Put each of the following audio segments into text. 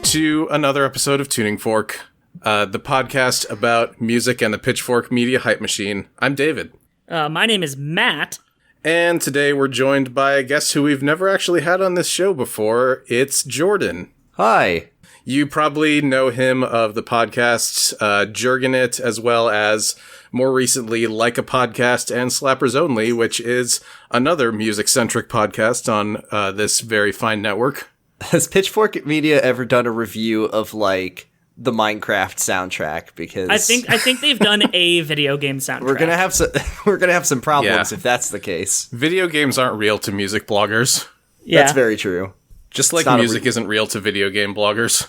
to another episode of Tuning Fork, the podcast about music and the Pitchfork Media Hype Machine. I'm David. My name is Matt. And today we're joined by a guest who we've never actually had on this show before. It's Jordan. Hi. You probably know him of the podcasts Juergen It, as well as more recently Like a Podcast and Slappers Only, which is another music-centric podcast on this very fine network. Has Pitchfork Media ever done a review of, like, the Minecraft soundtrack? Because I think they've done a video game soundtrack. we're gonna have some problems if that's the case. Video games aren't real to music bloggers. Yeah. That's very true. Just like music isn't real to video game bloggers.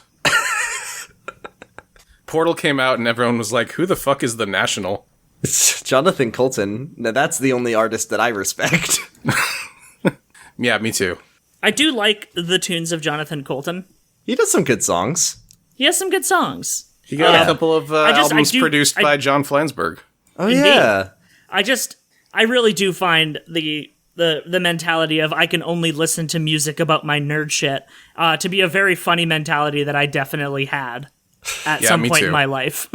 Portal came out and everyone was like, who the fuck is The National? It's Jonathan Coulton. Now, that's the only artist that I respect. Yeah, me too. I do like the tunes of Jonathan Coulton. He does some good songs. He has some good songs. He got a couple of albums produced by John Flansburgh. Oh, Indeed. yeah. I really do find the mentality of I can only listen to music about my nerd shit to be a very funny mentality that I definitely had at some point in my life.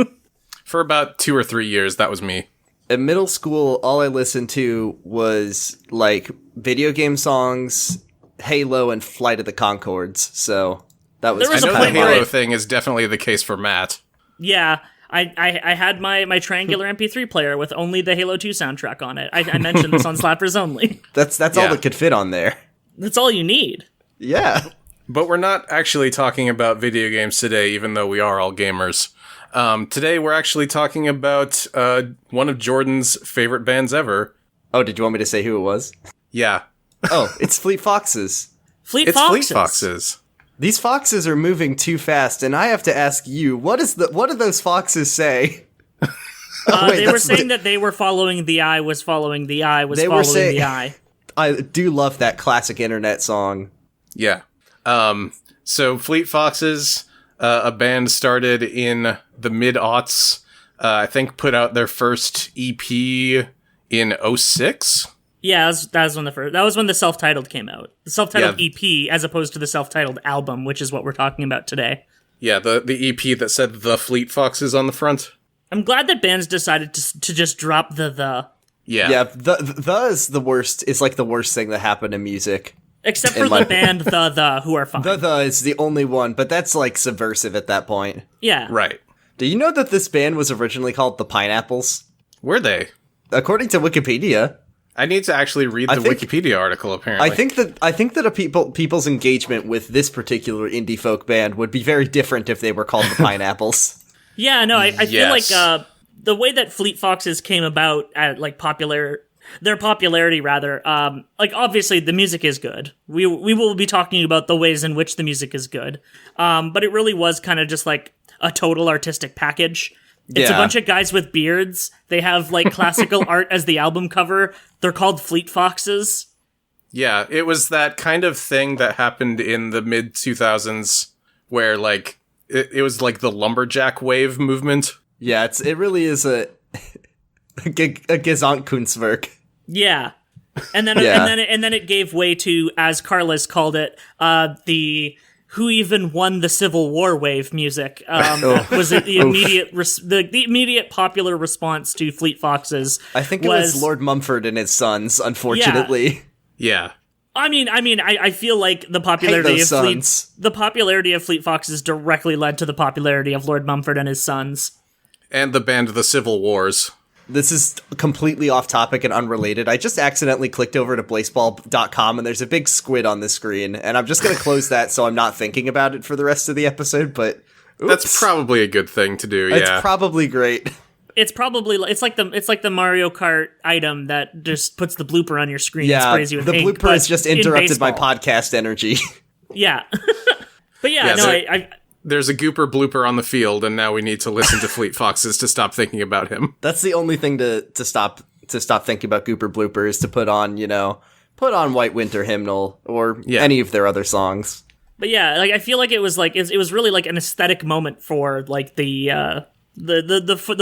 For about 2 or 3 years, that was me. In middle school, all I listened to was, like, video game songs, Halo, and Flight of the Conchords, so that was... I know the Halo thing is definitely the case for Matt. Yeah, I had my triangular MP3 player with only the Halo 2 soundtrack on it. I mentioned this on Slappers Only. That's all that could fit on there. That's all you need. Yeah. But we're not actually talking about video games today, even though we are all gamers. Today we're actually talking about one of Jordan's favorite bands ever. Oh, did you want me to say who it was? Yeah. Oh, it's Fleet Foxes. Fleet Foxes. Fleet Foxes. These foxes are moving too fast, and I have to ask you, what do those foxes say? They were saying that they were following the eye was following the eye was following the eye. I do love that classic internet song. Yeah. So Fleet Foxes, a band started in the mid-aughts, I think put out their first EP in 2006. Yeah, that was when the self-titled came out. The self-titled EP, as opposed to the self-titled album, which is what we're talking about today. Yeah, the EP that said The Fleet Foxes on the front. I'm glad that bands decided to just drop the. Yeah. Yeah, the is the worst. It's like the worst thing that happened in music. Except for the band the who are fine. The is the only one, but that's like subversive at that point. Yeah. Right. Do you know that this band was originally called the Pineapples? Were they? According to Wikipedia. I need to actually read the Wikipedia article, apparently. I think that people's engagement with this particular indie folk band would be very different if they were called the Pineapples. Yeah, no, I feel like the way that Fleet Foxes came about at their popularity rather, like obviously the music is good. We will be talking about the ways in which the music is good. But it really was kind of just like a total artistic package. It's a bunch of guys with beards. They have, like, classical art as the album cover. They're called Fleet Foxes. Yeah, it was that kind of thing that happened in the mid-2000s where, like, it was like the lumberjack wave movement. Yeah, it really is a Gesamtkunstwerk. Yeah. And then and then it gave way to, as Carlos called it, the who even won the Civil War wave music was the immediate popular response to Fleet Foxes. I think it was Lord Mumford and his Sons, unfortunately. Yeah. I mean, I feel like the popularity of Fleet Foxes directly led to the popularity of Lord Mumford and his Sons. And the band The Civil Wars. This is completely off topic and unrelated. I just accidentally clicked over to blazeball.com and there's a big squid on the screen, and I'm just going to close that so I'm not thinking about it for the rest of the episode, but oops. That's probably a good thing to do, yeah. It's probably great. It's like the Mario Kart item that just puts the blooper on your screen and sprays you with ink. The blooper is just interrupted my podcast energy. Yeah. But I there's a Gooper blooper on the field, and now we need to listen to Fleet Foxes to stop thinking about him. That's the only thing to stop thinking about Gooper blooper is to put on White Winter Hymnal or any of their other songs. But yeah, like I feel like it was really like an aesthetic moment for like the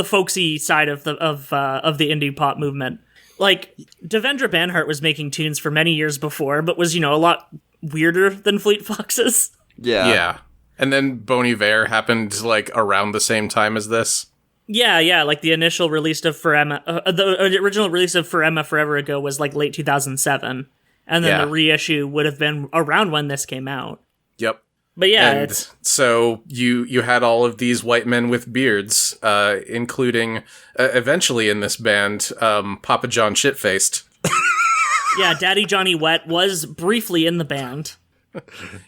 folksy side of the indie pop movement. Like Devendra Banhart was making tunes for many years before, but was a lot weirder than Fleet Foxes. Yeah. And then Bon Iver happened like around the same time as this. Yeah, like the initial release of For Emma, the original release of For Emma Forever Ago was like late 2007, and then the reissue would have been around when this came out. Yep. But yeah, and so you had all of these white men with beards, including eventually in this band, Papa John Shitfaced. Yeah, Daddy Johnny Wet was briefly in the band.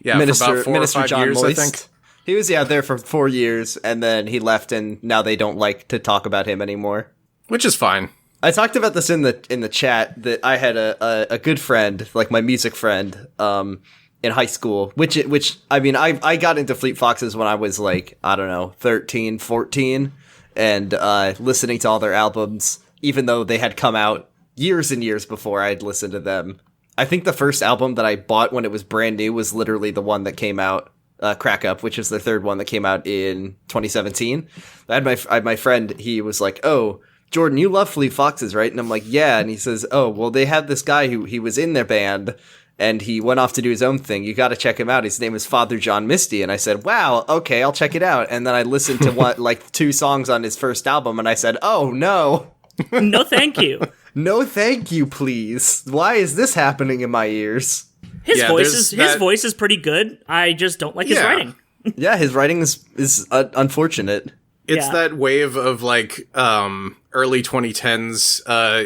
Yeah, Minister, for about 4 Minister or 5 John years, Moist. I think. He was there for 4 years, and then he left, and now they don't like to talk about him anymore. Which is fine. I talked about this in the chat that I had a good friend, like my music friend, in high school, which I mean, I got into Fleet Foxes when I was like, I don't know, 13, 14, and listening to all their albums, even though they had come out years and years before I'd listened to them. I think the first album that I bought when it was brand new was literally the one that came out, Crack Up, which is the third one that came out in 2017. I had my friend, he was like, oh, Jordan, you love Fleet Foxes, right? And I'm like, yeah. And he says, oh, well, they had this guy who he was in their band, and he went off to do his own thing. You got to check him out. His name is Father John Misty. And I said, wow, okay, I'll check it out. And then I listened to like 2 songs on his first album, and I said, oh, no. No, thank you. No, thank you, please. Why is this happening in my ears? His voice is pretty good. I just don't like his writing. Yeah, his writing is unfortunate. It's that wave of like early 2010s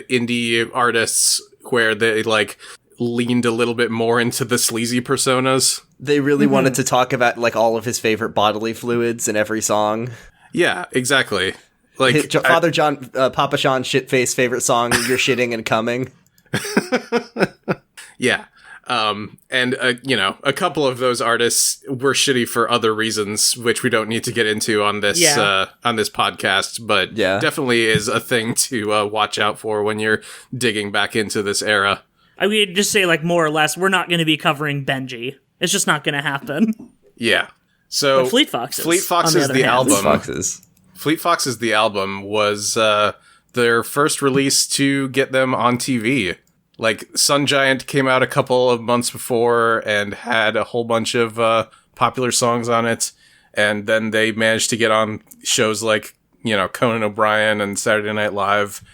indie artists where they like leaned a little bit more into the sleazy personas. They really wanted to talk about like all of his favorite bodily fluids in every song. Yeah, exactly. Like Papa John Shitface favorite song, You're Shitting and Coming. Yeah. And a couple of those artists were shitty for other reasons, which we don't need to get into on this on this podcast, but definitely is a thing to watch out for when you're digging back into this era. I would just say, like, more or less, we're not going to be covering Benji. It's just not going to happen. Yeah. So but Fleet Foxes. Fleet Foxes, the album. Fleet Foxes, the album was their first release to get them on TV. Like, Sun Giant came out a couple of months before and had a whole bunch of popular songs on it. And then they managed to get on shows like, Conan O'Brien and Saturday Night Live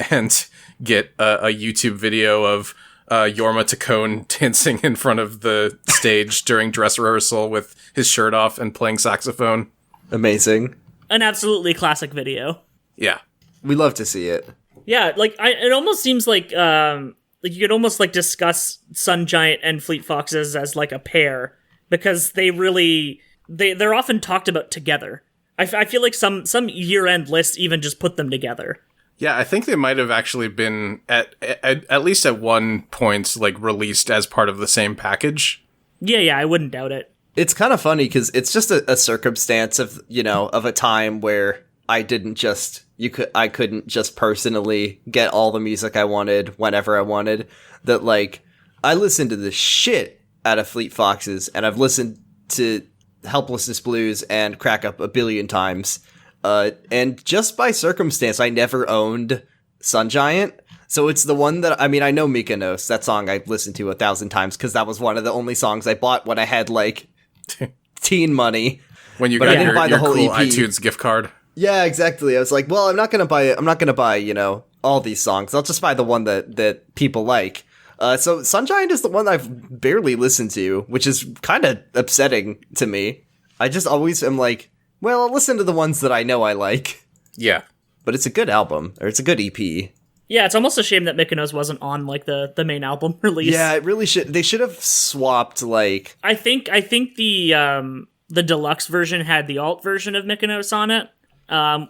and get a YouTube video of Jorma Taccone dancing in front of the stage during dress rehearsal with his shirt off and playing saxophone. Amazing. An absolutely classic video. Yeah. We love to see it. Yeah, like, it almost seems like you could almost like discuss Sun Giant and Fleet Foxes as like a pair, because they're often talked about together. I feel like some year-end lists even just put them together. Yeah, I think they might have actually been at least at one point like released as part of the same package. Yeah, I wouldn't doubt it. It's kind of funny because it's just a circumstance of of a time where I couldn't just personally get all the music I wanted whenever I wanted. That like I listened to the shit out of Fleet Foxes, and I've listened to Helplessness Blues and Crack Up a billion times. And just by circumstance, I never owned Sun Giant. So it's the one that, I mean, I know Mykonos, that song I've listened to 1,000 times because that was one of the only songs I bought when I had like teen money. When you got your whole cool EP. iTunes gift card. Yeah, exactly. I was like, well, I'm not going to buy, all these songs. I'll just buy the one that people like. So Sun Giant is the one I've barely listened to, which is kind of upsetting to me. I just always am like, well, I'll listen to the ones that I know I like. Yeah. But it's a good album, or it's a good EP. Yeah, it's almost a shame that Mykonos wasn't on like the main album release. Yeah, it really should. They should have swapped like. I think the deluxe version had the alt version of Mykonos on it,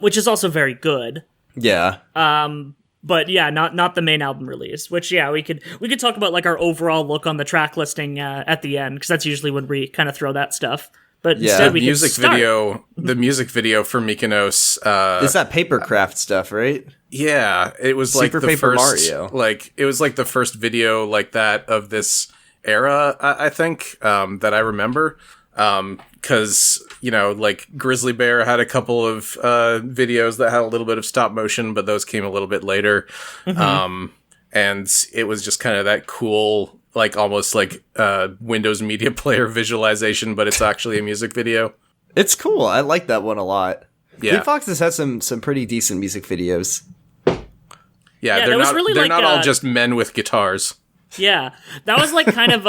which is also very good. Yeah. But yeah, not the main album release. Which we could talk about like our overall look on the track listing at the end, because that's usually when we kind of throw that stuff. But instead we the music video for Mykonos. It's that papercraft stuff, right? Yeah, it was Super like the Paper first, Mario. like it was like the first video like that of this era. I think that I remember, because like Grizzly Bear had a couple of videos that had a little bit of stop motion, but those came a little bit later. Mm-hmm. And it was just kind of that cool like almost like Windows Media Player visualization, but it's actually a music video. It's cool. I like that one a lot. Yeah. Fleet Foxes has some pretty decent music videos. Yeah, they're not all just men with guitars. Yeah, that was like kind of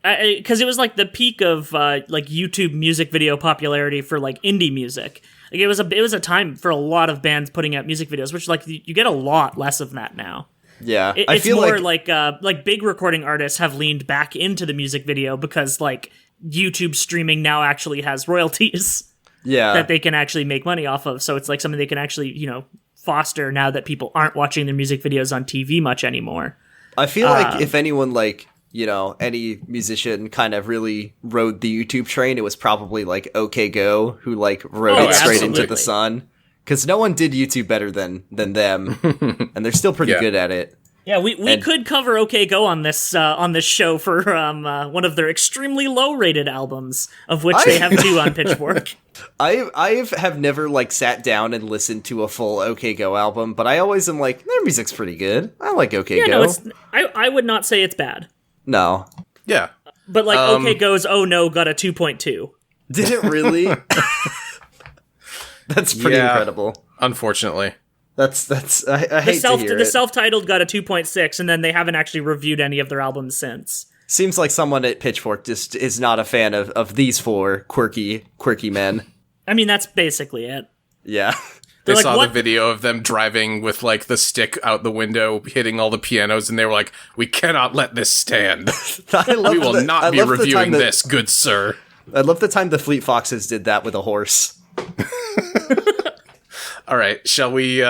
because it was like the peak of like YouTube music video popularity for like indie music. Like it was a time for a lot of bands putting out music videos, which like you get a lot less of that now. Yeah, I feel more like big recording artists have leaned back into the music video because like YouTube streaming now actually has royalties. Yeah, that they can actually make money off of. So it's like something they can actually foster now that people aren't watching their music videos on TV much anymore. I feel like if anyone like, any musician kind of really rode the YouTube train, it was probably like OK Go, who like rode it straight into the sun. Because no one did YouTube better than them, and they're still pretty good at it. Yeah, we could cover OK Go on this show for one of their extremely low rated albums, of which they have 2 on Pitchfork. I have never like sat down and listened to a full OK Go album, but I always am like, their music's pretty good. I like OK Go. No, I would not say it's bad. No. Yeah. But like OK Go's Oh No got a 2.2. Did it really? That's pretty incredible. Unfortunately. That's I hate to hear it. The self-titled got a 2.6, and then they haven't actually reviewed any of their albums since. Seems like someone at Pitchfork just is not a fan of these 4 quirky men. I mean, that's basically it. Yeah. They saw the video of them driving with like the stick out the window, hitting all the pianos, and they were like, "We cannot let this stand. We will not be reviewing this, good sir." I love the time the Fleet Foxes did that with a horse. All right, shall we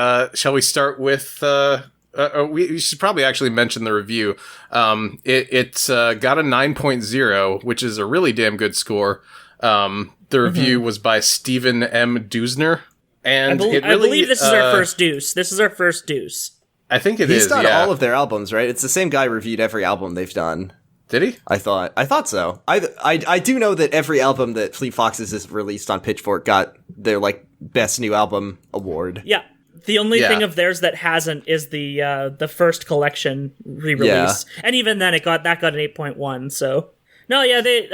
start with? We should probably actually mention the review. It got a 9.0, which is a really damn good score. The review was by Stephen M. Dusner, and I believe this is our first Deuce. This is our first Deuce. I think He's done all of their albums, right? It's the same guy reviewed every album they've done. Did he? I thought so. I do know that every album that Fleet Foxes has released on Pitchfork got their like best new album award. Yeah. The only thing of theirs that hasn't is the first collection re-release. Yeah. And even then it got an 8.1, so no, yeah, they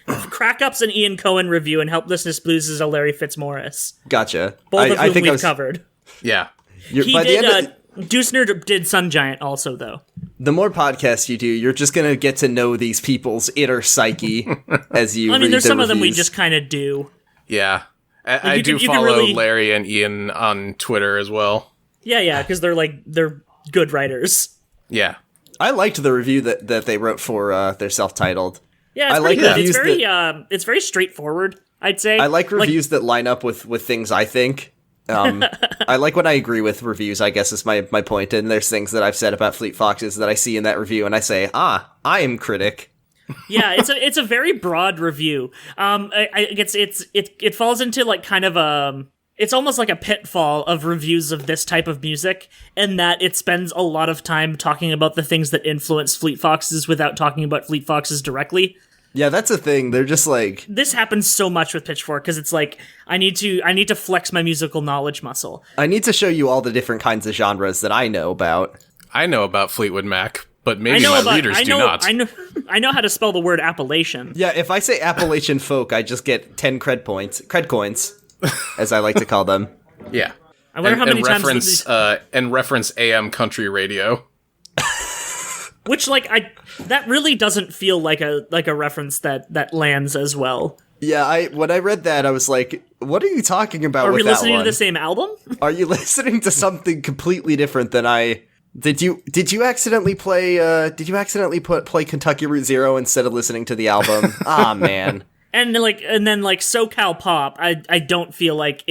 Crack Ups and Ian Cohen review and Helplessness Blues is a Larry Fitzmaurice. Gotcha. Both of whom we've covered. Yeah. Dusner did Sun Giant also, though. The more podcasts you do, you're just going to get to know these people's inner psyche as you read there's some reviews. of them we just kind of do. Yeah. I do follow Larry and Ian on Twitter as well. Yeah, because they're good writers. Yeah. I liked the review that they wrote for their self-titled. Yeah, it's pretty good. It's very straightforward, I'd say. I like reviews that line up with things I think. I like when I agree with reviews, I guess is my point. And there's things that I've said about Fleet Foxes that I see in that review and I say, I am critic. Yeah, it's a very broad review. It falls into like kind of it's almost like a pitfall of reviews of this type of music, in that it spends a lot of time talking about the things that influence Fleet Foxes without talking about Fleet Foxes directly. Yeah, that's a thing. They're just like, this happens so much with Pitchfork because it's like I need to flex my musical knowledge muscle. I need to show you all the different kinds of genres that I know about. I know about Fleetwood Mac, but maybe my readers do not. I know how to spell the word Appalachian. Yeah, if I say Appalachian folk, I just get 10 cred coins, as I like to call them. Yeah, I wonder how many times reference AM country radio. Which, that really doesn't feel like a reference that lands as well. Yeah, when I read that, I was like, what are you talking about with that one? Are we listening to the same album? Are you listening to something completely different than I... Did you accidentally play, play Kentucky Route Zero instead of listening to the album? Ah, man. And then SoCal Pop, I don't feel like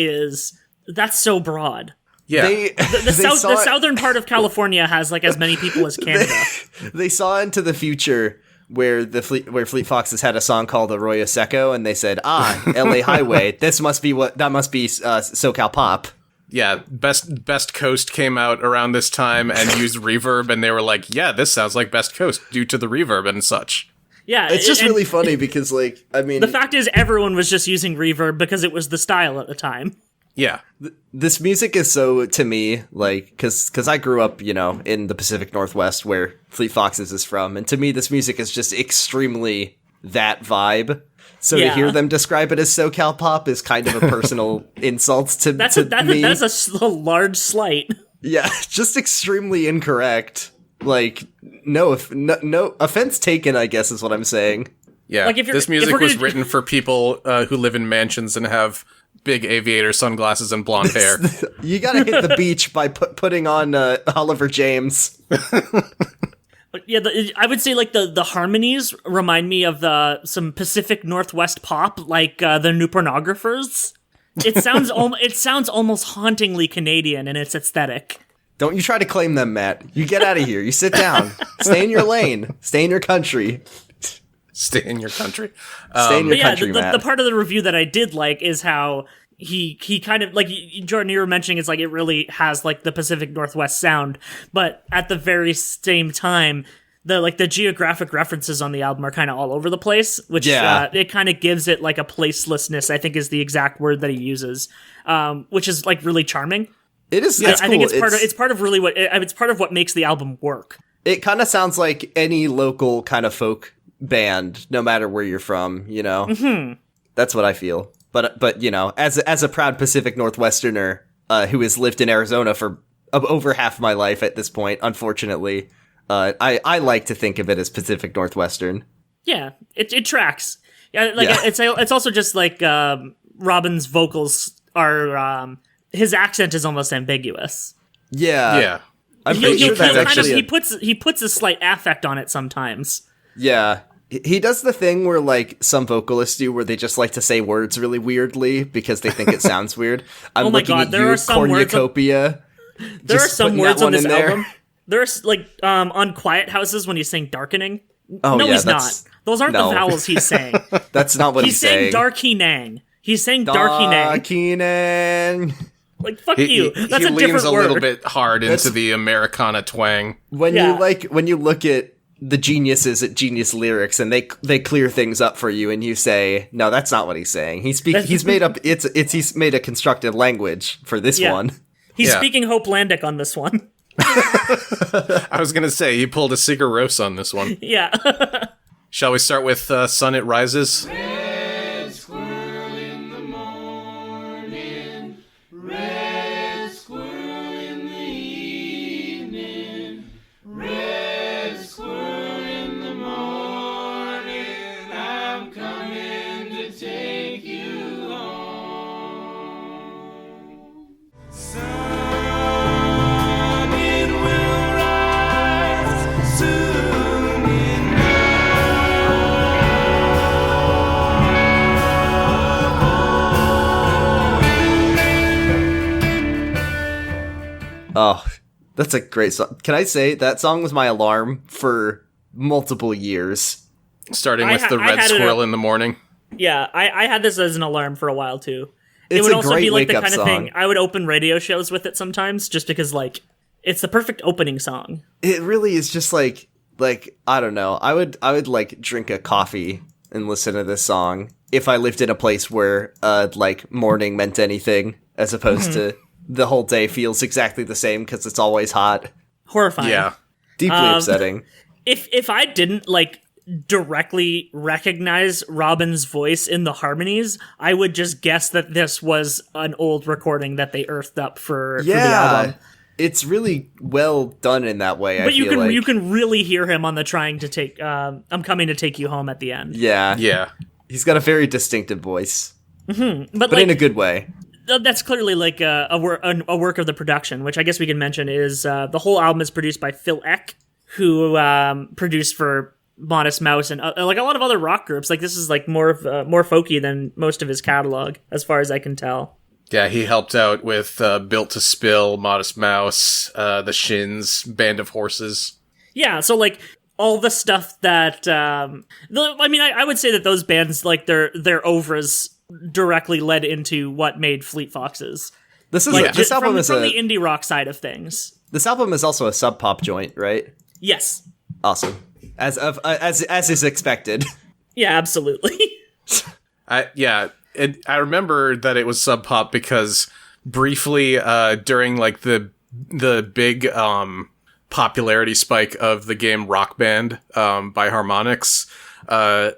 that's so broad. Yeah, the southern part of California has as many people as Canada. They saw into the future where Fleet Foxes had a song called Arroyo Seco, and they said, LA Highway. That must be SoCal Pop. Yeah, Best Coast came out around this time and used reverb, and they were like, yeah, this sounds like Best Coast due to the reverb and such. Yeah, it's just really funny because, the fact is everyone was just using reverb because it was the style at the time. Yeah. This music is so, to me, like, because I grew up, in the Pacific Northwest where Fleet Foxes is from, and to me, this music is just extremely that vibe. So to hear them describe it as SoCal pop is kind of a personal insult to me. That's a large slight. Yeah, just extremely incorrect. Like, no offense taken, I guess is what I'm saying. Yeah, like this music was written for people who live in mansions and have big aviator sunglasses and blonde hair. You gotta hit the beach by putting on Oliver James. Yeah, I would say like the harmonies remind me of some Pacific Northwest pop, like the New Pornographers. It sounds almost hauntingly Canadian in its aesthetic. Don't you try to claim them, Matt. You get out of here. You sit down. Stay in your lane. Stay in your country. Stay in your country. Stay in your country, Matt. The part of the review that I did like is how he kind of, like, Jordan, you were mentioning, it's like it really has like the Pacific Northwest sound, but at the very same time, the geographic references on the album are kind of all over the place, which it kind of gives it like a placelessness, I think is the exact word that he uses, which is like really charming. It is. I think it's part of what makes the album work. It kind of sounds like any local kind of folk band, no matter where you're from. Mm-hmm. That's what I feel. But as a proud Pacific Northwesterner who has lived in Arizona for over half my life at this point, unfortunately, I like to think of it as Pacific Northwestern. Yeah, it tracks. Yeah, it's also just like Robin's vocals are. His accent is almost ambiguous. Yeah. I'm pretty sure that's actually he puts a slight affect on it sometimes. Yeah. He does the thing where, like, some vocalists do where they just like to say words really weirdly because they think it sounds weird. I'm looking at you, cornucopia. There are some words on this album. There's, like, on Quiet Houses when he's saying darkening. Oh, no, yeah, he's not. Those aren't the vowels he's saying. That's not what he's saying. He's saying Darkinang. He's saying Darkinang. Darkinang. Like, fuck you. That's a different word. He leans a little bit hard into the Americana twang. When you look at the geniuses at Genius Lyrics and they clear things up for you and you say, no, that's not what he's saying. He's made a constructed language for this one. He's speaking Hopelandic on this one. I was going to say, he pulled a Sigur Rós on this one. Yeah. Shall we start with Sun It Rises? Red squirrel in the morning, red squirrel in the evening, red squirrel in the morning, I'm coming to take you home. Sun, it will rise soon Oh, that's a great song. Can I say that song was my alarm for multiple years? Starting with the red squirrel in the morning. Yeah, I had this as an alarm for a while too. It's it would a also great be like the wake-up kind of song. thing I would open radio shows with it sometimes, just because like it's the perfect opening song. It really is just like I don't know. I would like drink a coffee and listen to this song if I lived in a place where like morning meant anything, as opposed to the whole day feels exactly the same because it's always hot. Horrifying. Yeah. Deeply upsetting. If I didn't like directly recognize Robin's voice in the harmonies, I would just guess that this was an old recording that they earthed up for the album. It's really well done in that way. But you can really hear him on the trying to take I'm coming to take you home at the end. Yeah. He's got a very distinctive voice. Mm-hmm. But like, in a good way. That's clearly like a work of the production, which I guess we can mention is the whole album is produced by Phil Eck, who produced for Modest Mouse and like a lot of other rock groups. Like this is like more folky than most of his catalog, as far as I can tell. Yeah, he helped out with Built to Spill, Modest Mouse, The Shins, Band of Horses. Yeah, so like all the stuff that I would say that those bands, like their oeuvres directly led into what made Fleet Foxes. This is like, this album from is the indie rock side of things. This album is also a sub pop joint, right? Yes. Awesome. As is expected. Yeah, absolutely. I remember that it was sub pop because briefly during like the big popularity spike of the game Rock Band by Harmonix.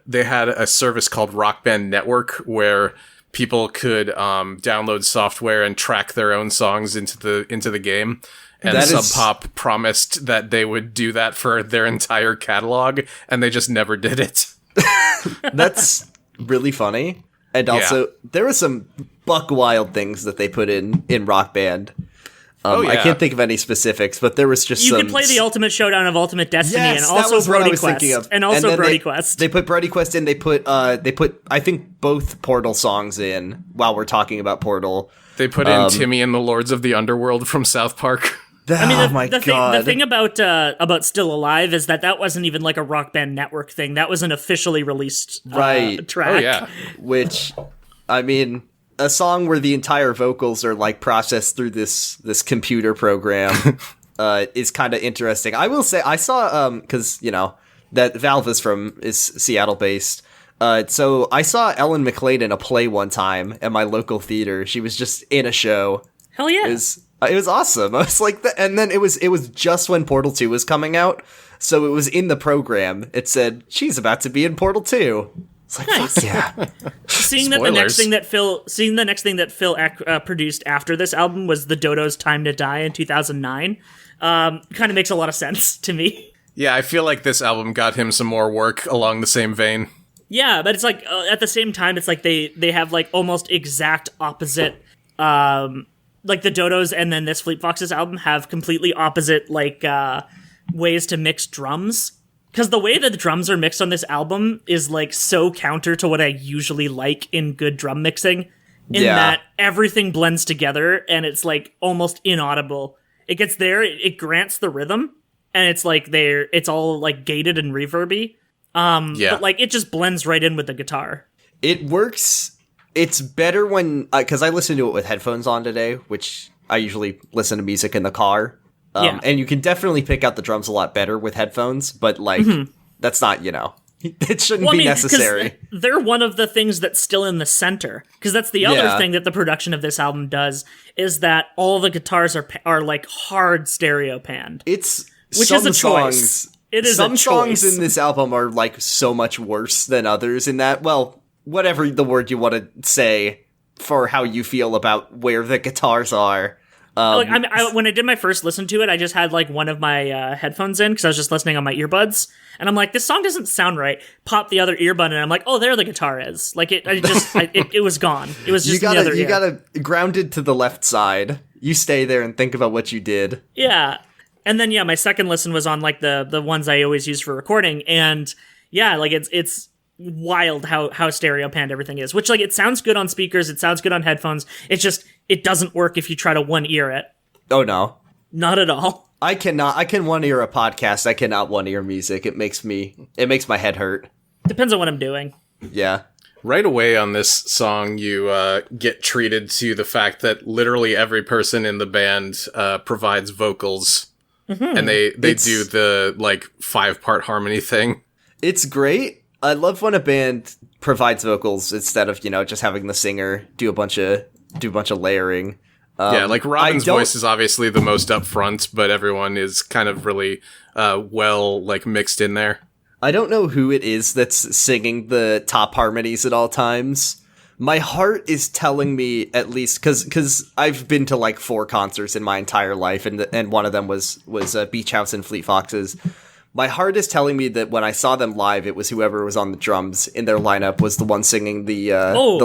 They had a service called Rock Band Network where people could download software and track their own songs into the game. And Sub Pop promised that they would do that for their entire catalog, and they just never did it. That's really funny. And also, there were some buck wild things that they put in Rock Band. I can't think of any specifics, but there was just you could play the Ultimate Showdown of Ultimate Destiny, yes, and also Brody Quest, and also Brody Quest. They put Brody Quest in. They put I think both Portal songs in. While we're talking about Portal, they put in Timmy and the Lords of the Underworld from South Park. The thing about Still Alive is that wasn't even like a Rock Band Network thing. That was an officially released track. Oh yeah, which, I mean, a song where the entire vocals are like processed through this computer program is kind of interesting. I will say I saw because that Valve is Seattle based. So I saw Ellen McLean in a play one time at my local theater. She was just in a show. Hell yeah. It was awesome. I was like, and then it was just when Portal 2 was coming out, so it was in the program. It said she's about to be in Portal 2. It's like, nice. Fuck yeah. Seeing the next thing that Phil produced after this album was the Dodo's Time to Die in 2009, kind of makes a lot of sense to me. Yeah, I feel like this album got him some more work along the same vein. Yeah, but it's like at the same time, it's like they have like almost exact opposite. Like the Dodos and then this Fleet Foxes album have completely opposite like ways to mix drums. Because the way that the drums are mixed on this album is like so counter to what I usually like in good drum mixing. In that everything blends together and it's like almost inaudible. It gets there, it grants the rhythm, and it's like it's all like gated and reverby. But like it just blends right in with the guitar. It works. It's better when, because I listened to it with headphones on today, which I usually listen to music in the car. And you can definitely pick out the drums a lot better with headphones, but like, that's not, it shouldn't be necessary. They're one of the things that's still in the center, because that's the other thing that the production of this album does, is that all the guitars are like hard stereo panned. Which is a choice. It is some songs in this album are like so much worse than others in that, well, whatever the word you want to say for how you feel about where the guitars are. When I did my first listen to it, I just had like one of my headphones in because I was just listening on my earbuds, and I'm like, this song doesn't sound right. Pop the other earbud, and I'm like, oh, there the guitar is. Like it was gone. It was just you gotta ground it to the left side. You stay there and think about what you did. Yeah, and then my second listen was on like the ones I always use for recording, and like it's wild how stereo panned everything is, which like it sounds good on speakers, it sounds good on headphones, it's just it doesn't work if you try to one ear it. Oh no, not at all. I can one ear a podcast. I cannot one ear music. It makes my head hurt. Depends on what I'm doing. Yeah. Right away on this song, you get treated to the fact that literally every person in the band provides vocals, and they do the like 5-part harmony thing. It's great. I love when a band provides vocals instead of, just having the singer do a bunch of layering. Like Robin's voice is obviously the most upfront, but everyone is kind of really well like mixed in there. I don't know who it is that's singing the top harmonies at all times. My heart is telling me, at least, because I've been to like 4 concerts in my entire life, and one of them was Beach House and Fleet Foxes. My heart is telling me that when I saw them live, it was whoever was on the drums in their lineup was the one singing the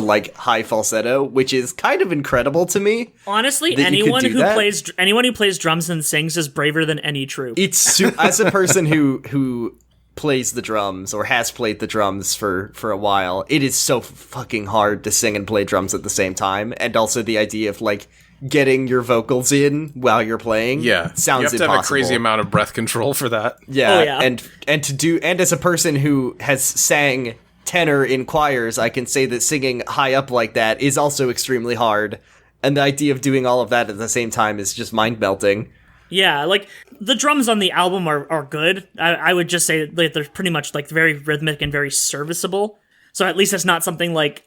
like high falsetto, which is kind of incredible to me. Honestly, anyone who plays drums and sings is braver than any troop. It's as a person who plays the drums or has played the drums for a while, it is so fucking hard to sing and play drums at the same time, and also the idea of like getting your vocals in while you're playing. Yeah, sounds you have to impossible. have a crazy amount of breath control for that. Yeah, and as a person who has sang tenor in choirs, I can say that singing high up like that is also extremely hard. And the idea of doing all of that at the same time is just mind-melting. Yeah, like, the drums on the album are good. I would just say that they're pretty much, like, very rhythmic and very serviceable. So at least it's not something like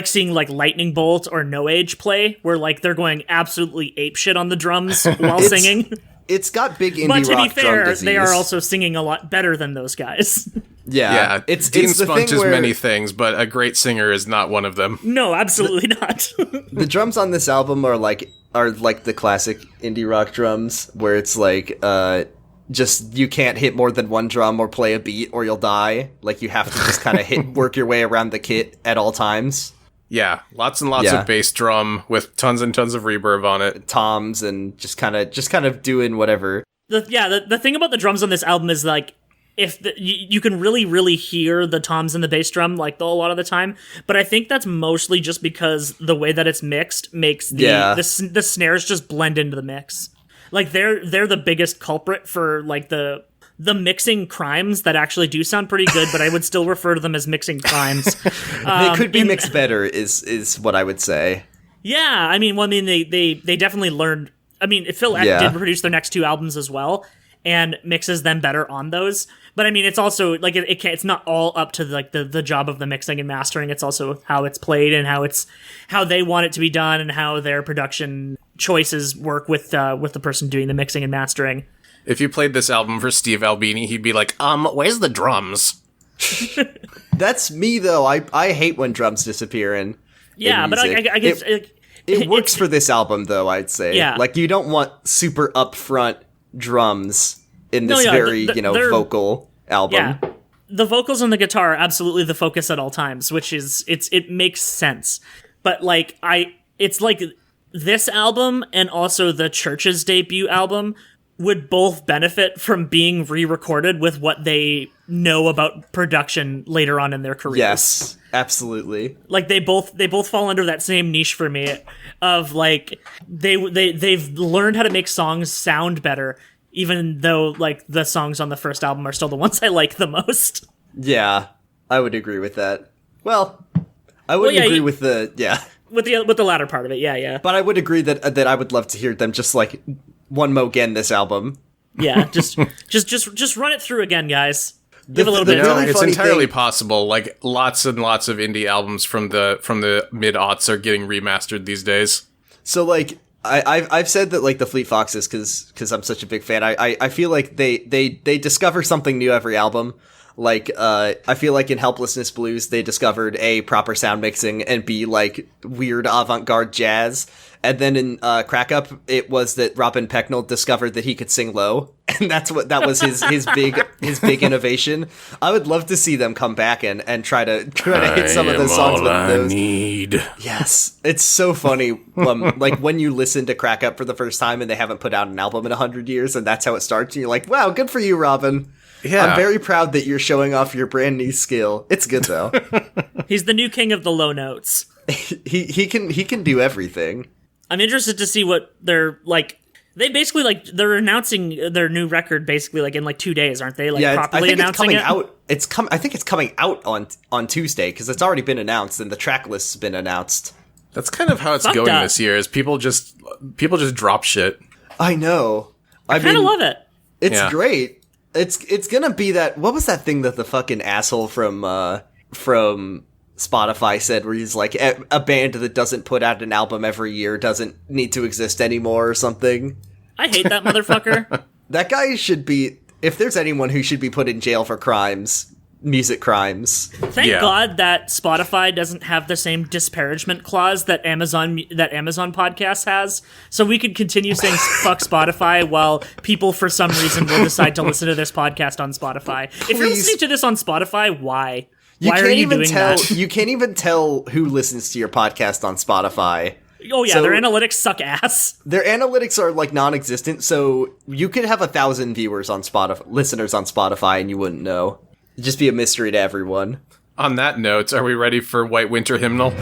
seeing like Lightning Bolt or No Age play, where like they're going absolutely apeshit on the drums while singing. It's got big indie But to rock be fair, drum disease. they are also singing a lot better than those guys. Yeah, Dean it's the Spunch thing is where many things, but a great singer is not one of them. No, absolutely not. the drums on this album are like the classic indie rock drums, where it's like just you can't hit more than one drum or play a beat or you'll die. Like you have to just kind of work your way around the kit at all times. Yeah, lots and lots of bass drum with tons and tons of reverb on it. Toms and just kind of doing whatever. The thing about the drums on this album is like, you can really, really hear the toms and the bass drum like a lot of the time, but I think that's mostly just because the way that it's mixed makes the snares just blend into the mix. Like they're the biggest culprit for like the mixing crimes that actually do sound pretty good, but I would still refer to them as mixing crimes. They could be mixed better, is what I would say. Yeah, I mean, they definitely learned. I mean, Phil Ek did produce their next two albums as well, and mixes them better on those. But I mean, it's also like it's not all up to like the job of the mixing and mastering. It's also how it's played and how they want it to be done and how their production choices work with the person doing the mixing and mastering. If you played this album for Steve Albini, he'd be like, where's the drums? That's me though. I hate when drums disappear in but I guess it works for this album though. I'd say, like you don't want super upfront drums in this vocal album. Yeah, the vocals and the guitar are absolutely the focus at all times, which is it makes sense. But like it's like this album and also the Church's debut album would both benefit from being re-recorded with what they know about production later on in their careers. Yes, absolutely. Like they both fall under that same niche for me of like they've learned how to make songs sound better, even though like the songs on the first album are still the ones I like the most. Yeah, I would agree with that. Well, I wouldn't agree with the with the latter part of it. Yeah. But I would agree that I would love to hear them just like one more again this album. Yeah, just run it through again, guys. Give a little bit. Really it's entirely thing. possible. Like lots and lots of indie albums from the mid-aughts are getting remastered these days. So like I've said that like the Fleet Foxes because I'm such a big fan. I feel like they discover something new every album. Like I feel like in Helplessness Blues they discovered A, proper sound mixing, and B, like weird avant-garde jazz. And then in Crack Up, it was that Robin Pecknold discovered that he could sing low, and that was his big innovation. I would love to see them come back and try to hit some of those songs with those. Need. Yes, it's so funny. Like when you listen to Crack Up for the first time and they haven't put out an album in 100 years, and that's how it starts. And you're like, wow, good for you, Robin. Yeah. I'm very proud that you're showing off your brand new skill. It's good though. He's the new king of the low notes. he can do everything. I'm interested to see what they're like. They basically like they're announcing their new record basically like in like 2 days, aren't they? Like properly announcing it. I think it's coming out on Tuesday because it's already been announced and the track list's been announced. That's kind of how it's going this year. Is people just drop shit. I know. I kind of love it. It's great. It's gonna be that. What was that thing that the fucking asshole from Spotify said, where he's like, a band that doesn't put out an album every year doesn't need to exist anymore or something? I hate that motherfucker. That guy should be, if there's anyone who should be put in jail for crimes, music crimes. Thank God that Spotify doesn't have the same disparagement clause that Amazon Podcast has, so we could continue saying fuck Spotify while people for some reason will decide to listen to this podcast on Spotify. Please. If you're listening to this on Spotify, why? Why are you doing that? You can't even tell who listens to your podcast on Spotify. Oh yeah, their analytics suck ass. Their analytics are like non-existent, so you could have 1,000 listeners on Spotify and you wouldn't know. It'd just be a mystery to everyone. On that note, are we ready for White Winter Hymnal?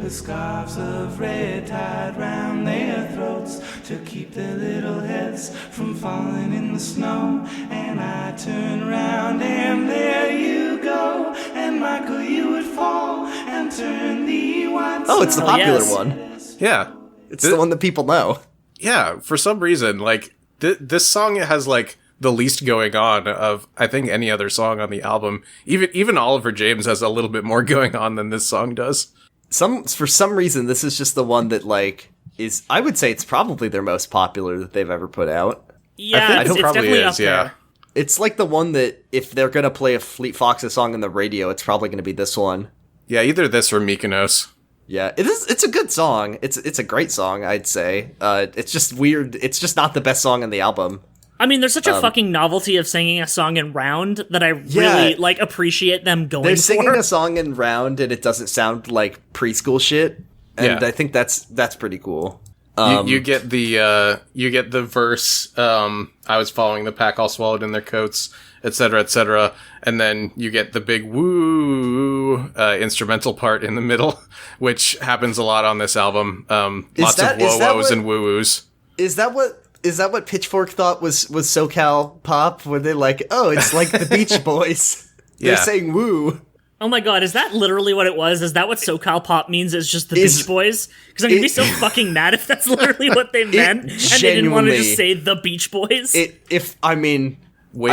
Scarves of red tied round their throats to keep their little heads from falling in the snow. And I turn round and there you go, and Michael, you would fall and turn the white Oh, it's the popular yes. one. Yeah. It's the one that people know. Yeah, for some reason, like, this song has, like, the least going on of, I think, any other song on the album. Even Oliver James has a little bit more going on than this song does. For some reason, this is just the one that, like, is, I would say it's probably their most popular that they've ever put out. Yeah, it's definitely up there. It's like the one that, if they're gonna play a Fleet Foxes song on the radio, it's probably gonna be this one. Yeah, either this or Mykonos. Yeah, it's a good song. It's a great song, I'd say. It's just weird. It's just not the best song on the album. I mean, there's such a fucking novelty of singing a song in round that I really, like, appreciate them going for. They're singing a song in round, and it doesn't sound like preschool shit, and I think that's pretty cool. You get the verse, I was following the pack all swallowed in their coats, etc., and then you get the big woo instrumental part in the middle, which happens a lot on this album. Lots of whoa-woos and woo-woos. Is that what Pitchfork thought was SoCal pop? Were they like, oh, it's like the Beach Boys? They're saying woo. Oh my god, is that literally what it was? Is that what SoCal pop means? Is just the Beach Boys? Because I'm gonna be so fucking mad if that's literally what they meant, and they didn't want to just say the Beach Boys. I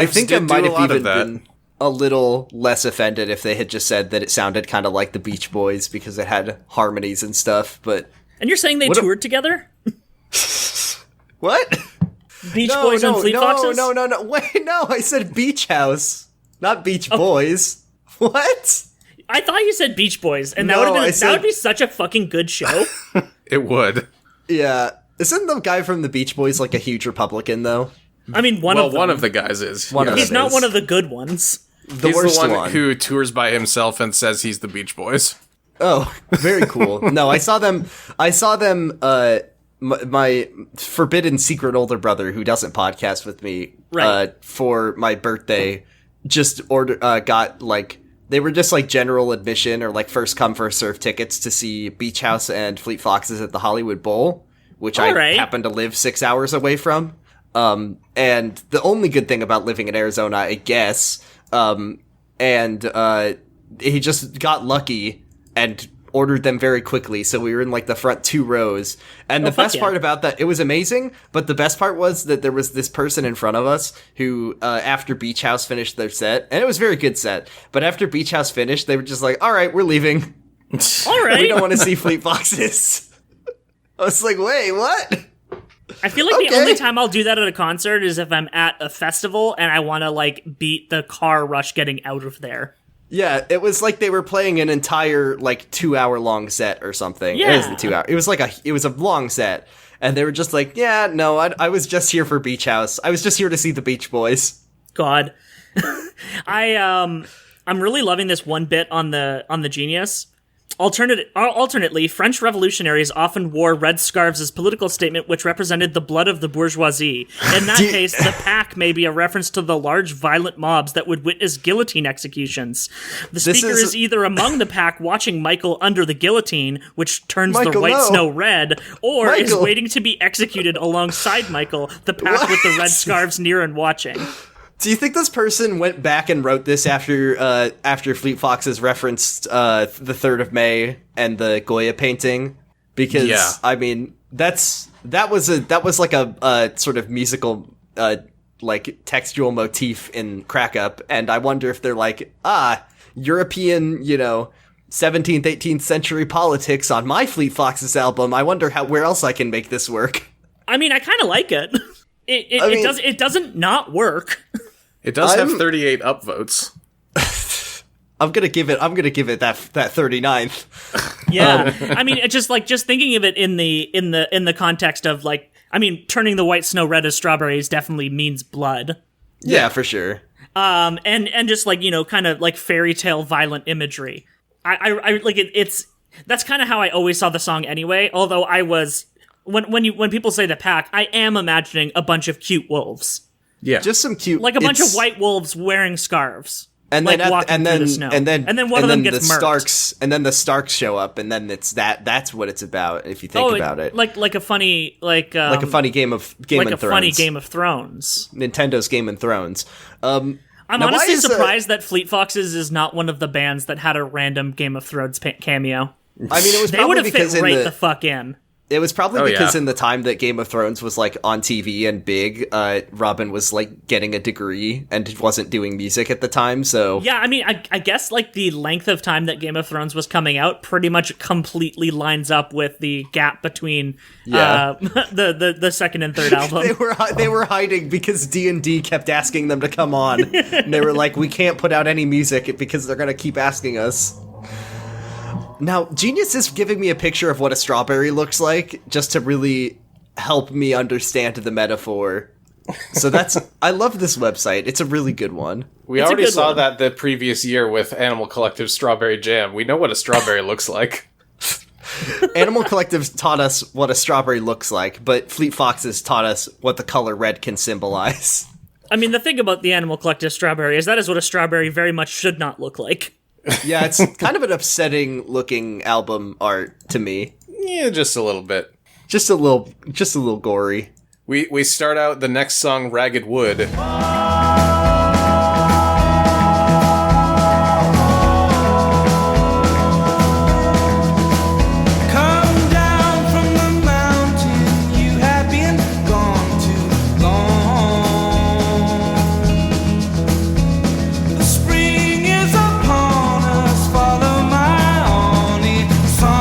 think I might have even been a little less offended if they had just said that it sounded kind of like the Beach Boys because it had harmonies and stuff. But and you're saying they toured together? What? Beach Boys and Fleet Foxes? No. Wait, no, I said Beach House, not Beach Boys. What? I thought you said Beach Boys, and that would be such a fucking good show. It would. Yeah. Isn't the guy from the Beach Boys like a huge Republican, though? I mean, one of the guys is. He's not one of the good ones. He's worst the one who tours by himself and says he's the Beach Boys. Oh, very cool. No, I saw them, my forbidden secret older brother who doesn't podcast with me, for my birthday, just got, like, they were just, like, general admission or, like, first come, first serve tickets to see Beach House and Fleet Foxes at the Hollywood Bowl, which I happen to live 6 hours away from. And the only good thing about living in Arizona, I guess, he just got lucky and ordered them very quickly, so we were in, like, the front 2 rows. And the best part about that, it was amazing, but the best part was that there was this person in front of us who, after Beach House finished their set, and it was a very good set, but after Beach House finished, they were just like, alright, we're leaving. Alright. We don't want to see Fleet Foxes. I was like, wait, what? I feel like the only time I'll do that at a concert is if I'm at a festival and I want to, like, beat the car rush getting out of there. Yeah, it was like they were playing an entire, like, 2-hour long set or something. Yeah. It wasn't 2 hours. It was a long set. And they were just like, yeah, no, I was just here for Beach House. I was just here to see the Beach Boys. God. I'm really loving this one bit on the Genius. Alternately, French revolutionaries often wore red scarves as political statement which represented the blood of the bourgeoisie. In that case, the pack may be a reference to the large violent mobs that would witness guillotine executions. The speaker is either among the pack watching Michael under the guillotine, which turns the white snow red, or is waiting to be executed alongside Michael, the pack with the red scarves near and watching. Do you think this person went back and wrote this after Fleet Foxes referenced the 3rd of May and the Goya painting? Because I mean, that was like a sort of musical like textual motif in Crack Up, and I wonder if they're like, European, 17th, 18th century politics on my Fleet Foxes album. I wonder where else I can make this work. I mean, I kind of like it. It doesn't not work. It does have 38 upvotes. I'm gonna give it that 39th. Yeah, I mean, it's just thinking of it in the context of, like, I mean, turning the white snow red as strawberries definitely means blood. Yeah, for sure. And just, like, kind of like fairy tale violent imagery. I like it. That's kind of how I always saw the song anyway. Although I was when people say the pack, I am imagining a bunch of cute wolves. Yeah, just some cute, like a bunch of white wolves wearing scarves, and like then walking through the snow. and then one of them gets the murked. Starks, and then the Starks show up, and then that's what it's about. If you think about it, like a funny like a funny Game of Thrones. Funny Game of Thrones. Nintendo's Game of Thrones. I'm honestly surprised that Fleet Foxes is not one of the bands that had a random Game of Thrones cameo. I mean, it was They would probably have fit because right the fuck in. it was probably because yeah. in the time that Game of Thrones was like on TV and big, Robin was like getting a degree and wasn't doing music at the time. So Yeah, I mean, I guess like the length of time that Game of Thrones was coming out pretty much completely lines up with the gap between the second and third album. they were hiding because D&D kept asking them to come on. And they were like, we can't put out any music because they're gonna keep asking us. Now, Genius is giving me a picture of what a strawberry looks like, just to really help me understand the metaphor. So I love this website. It's a really good one. We already saw that the previous year with Animal Collective's Strawberry Jam. We know what a strawberry looks like. Animal Collective taught us what a strawberry looks like, but Fleet Foxes taught us what the color red can symbolize. I mean, the thing about the Animal Collective strawberry is that is what a strawberry very much should not look like. Yeah, it's kind of an upsetting looking album art to me. Yeah, just a little bit. Just a little gory. We start out the next song, Ragged Wood. Come down from the mountain, you have been gone too long. The spring is upon us, follow my only song.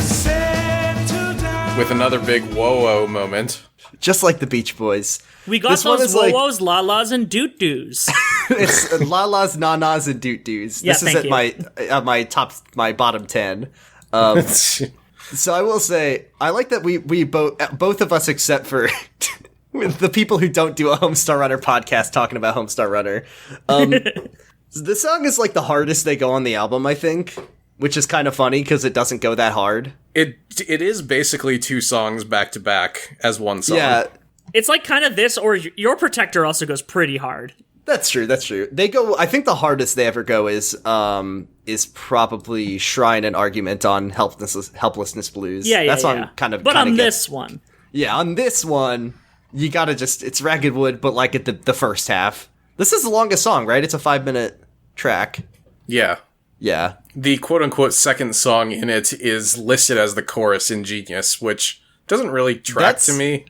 Settle down. With another big whoa-oh moment. Just like the Beach Boys. We got This one those is like- whoa-whoas, la-las, and doot-doos. It's la-las, na-nas, and doot-doos. Yeah, This is thank at you. my bottom 10. So I will say, I like that we both of us, except for with the people who don't do a Homestar Runner podcast talking about Homestar Runner. This song is like the hardest they go on the album, I think, which is kind of funny because it doesn't go that hard. It is basically two songs back to back as one song. Yeah, It's like kind of this, or Your Protector also goes pretty hard. that's true. They go. I think the hardest they ever go is probably Shrine and Argument on Helplessness Blues. Yeah, That's yeah. on kind of. But kinda on gets- this one, Yeah, on this one, you gotta it's Ragged Wood, but like at the first half. This is the longest song, right? It's a 5-minute track. Yeah. Yeah. The quote-unquote second song in it is listed as the chorus in Genius, which doesn't really track to me.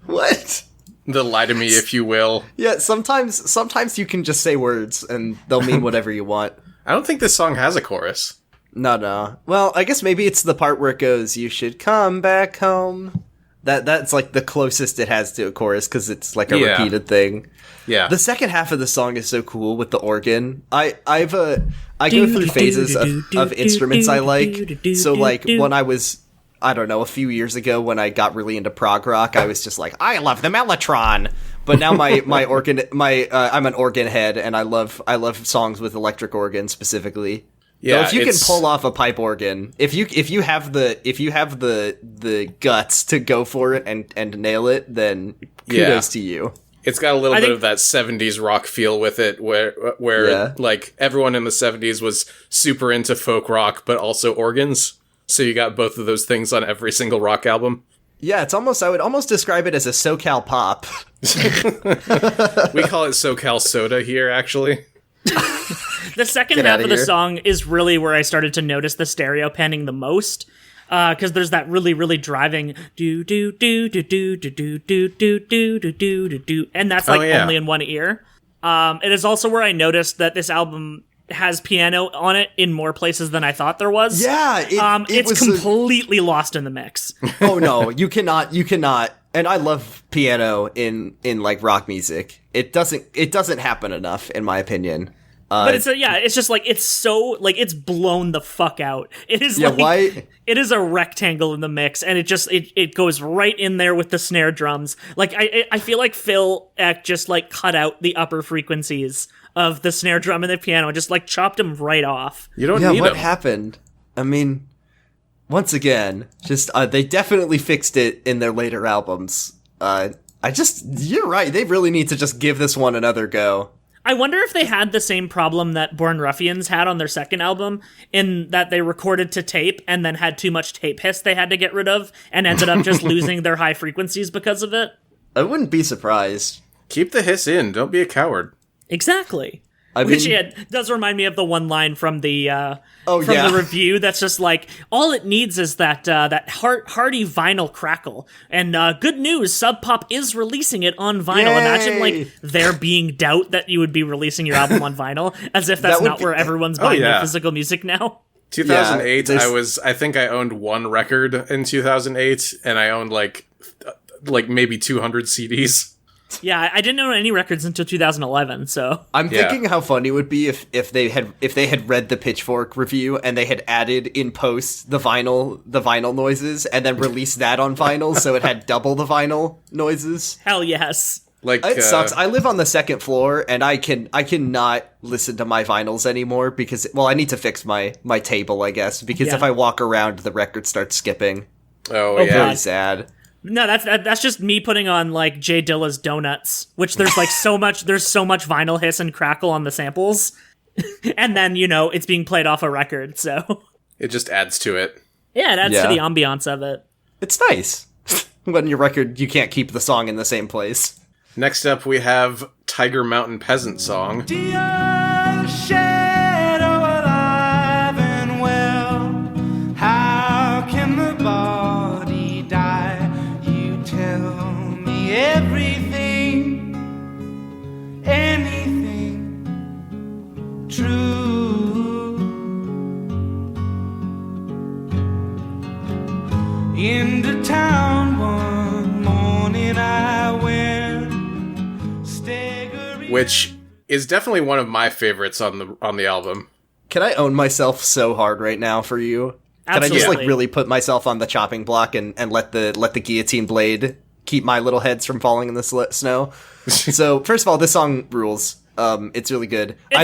What? The lie to me, if you will. Yeah, sometimes you can just say words and they'll mean whatever you want. I don't think this song has a chorus. No. Well, I guess maybe it's the part where it goes, "You should come back home." That's like the closest it has to a chorus because it's like a repeated thing. Yeah. The second half of the song is so cool with the organ. I go through phases of instruments I like. So like when I was, I don't know, a few years ago when I got really into prog rock, I was just like, I love the mellotron. But now I'm an organ head and I love songs with electric organ specifically. Yeah, so if you can pull off a pipe organ, if you have the guts to go for it and nail it, then kudos to you. It's got a little bit of that 70s rock feel with it, where like everyone in the 70s was super into folk rock, but also organs. So you got both of those things on every single rock album. Yeah, I would almost describe it as a SoCal pop. Mm-hmm. We call it SoCal Soda here, actually. The second Get half outta of the here. song is really where I started to notice the stereo panning the most. Because there's that really, really driving do do do do do do do do do do do do do, and that's like only in one ear. It is also where I noticed that this album has piano on it in more places than I thought there was. Yeah, it's completely lost in the mix. Oh no, you cannot. And I love piano in like rock music. It doesn't happen enough, in my opinion. But it's just like it's so like it's blown the fuck out. It is it is a rectangle in the mix, and it goes right in there with the snare drums. Like I feel like Phil Eck just like cut out the upper frequencies of the snare drum and the piano and just like chopped them right off. You don't need what them. happened? I mean, once again, just they definitely fixed it in their later albums. You're right. They really need to just give this one another go. I wonder if they had the same problem that Born Ruffians had on their second album, in that they recorded to tape and then had too much tape hiss they had to get rid of and ended up just losing their high frequencies because of it. I wouldn't be surprised. Keep the hiss in. Don't be a coward. Exactly. Does remind me of the one line from the the review that's just like, all it needs is that hearty vinyl crackle. And good news, Sub Pop is releasing it on vinyl. Yay! Imagine like there being doubt that you would be releasing your album on vinyl, as if that's not where everyone's buying their physical music now. 2008, I think I owned one record in 2008, and I owned like maybe 200 CDs. Yeah, I didn't own any records until 2011, so I'm thinking how funny it would be if they had read the Pitchfork review and they had added in post the vinyl noises and then released that on vinyl so it had double the vinyl noises. Hell yes. Like it sucks. I live on the second floor and I cannot listen to my vinyls anymore because I need to fix my table, I guess, because if I walk around the record starts skipping. Oh yeah. Very sad. No, that's just me putting on like Jay Dilla's Donuts, which there's like so much vinyl hiss and crackle on the samples, and then it's being played off a record, so it just adds to it. Yeah, it adds to the ambiance of it. It's nice when your record you can't keep the song in the same place. Next up, we have Tiger Mountain Peasant Song. Dear shadow alive and well, how can the body die? You tell me everything, anything true. Into town one morning I went, which is definitely one of my favorites on the album. Can I own myself so hard right now for you? Absolutely. Can I just really put myself on the chopping block and let the guillotine blade keep my little heads from falling in the snow? So first of all, this song rules. It's really good. I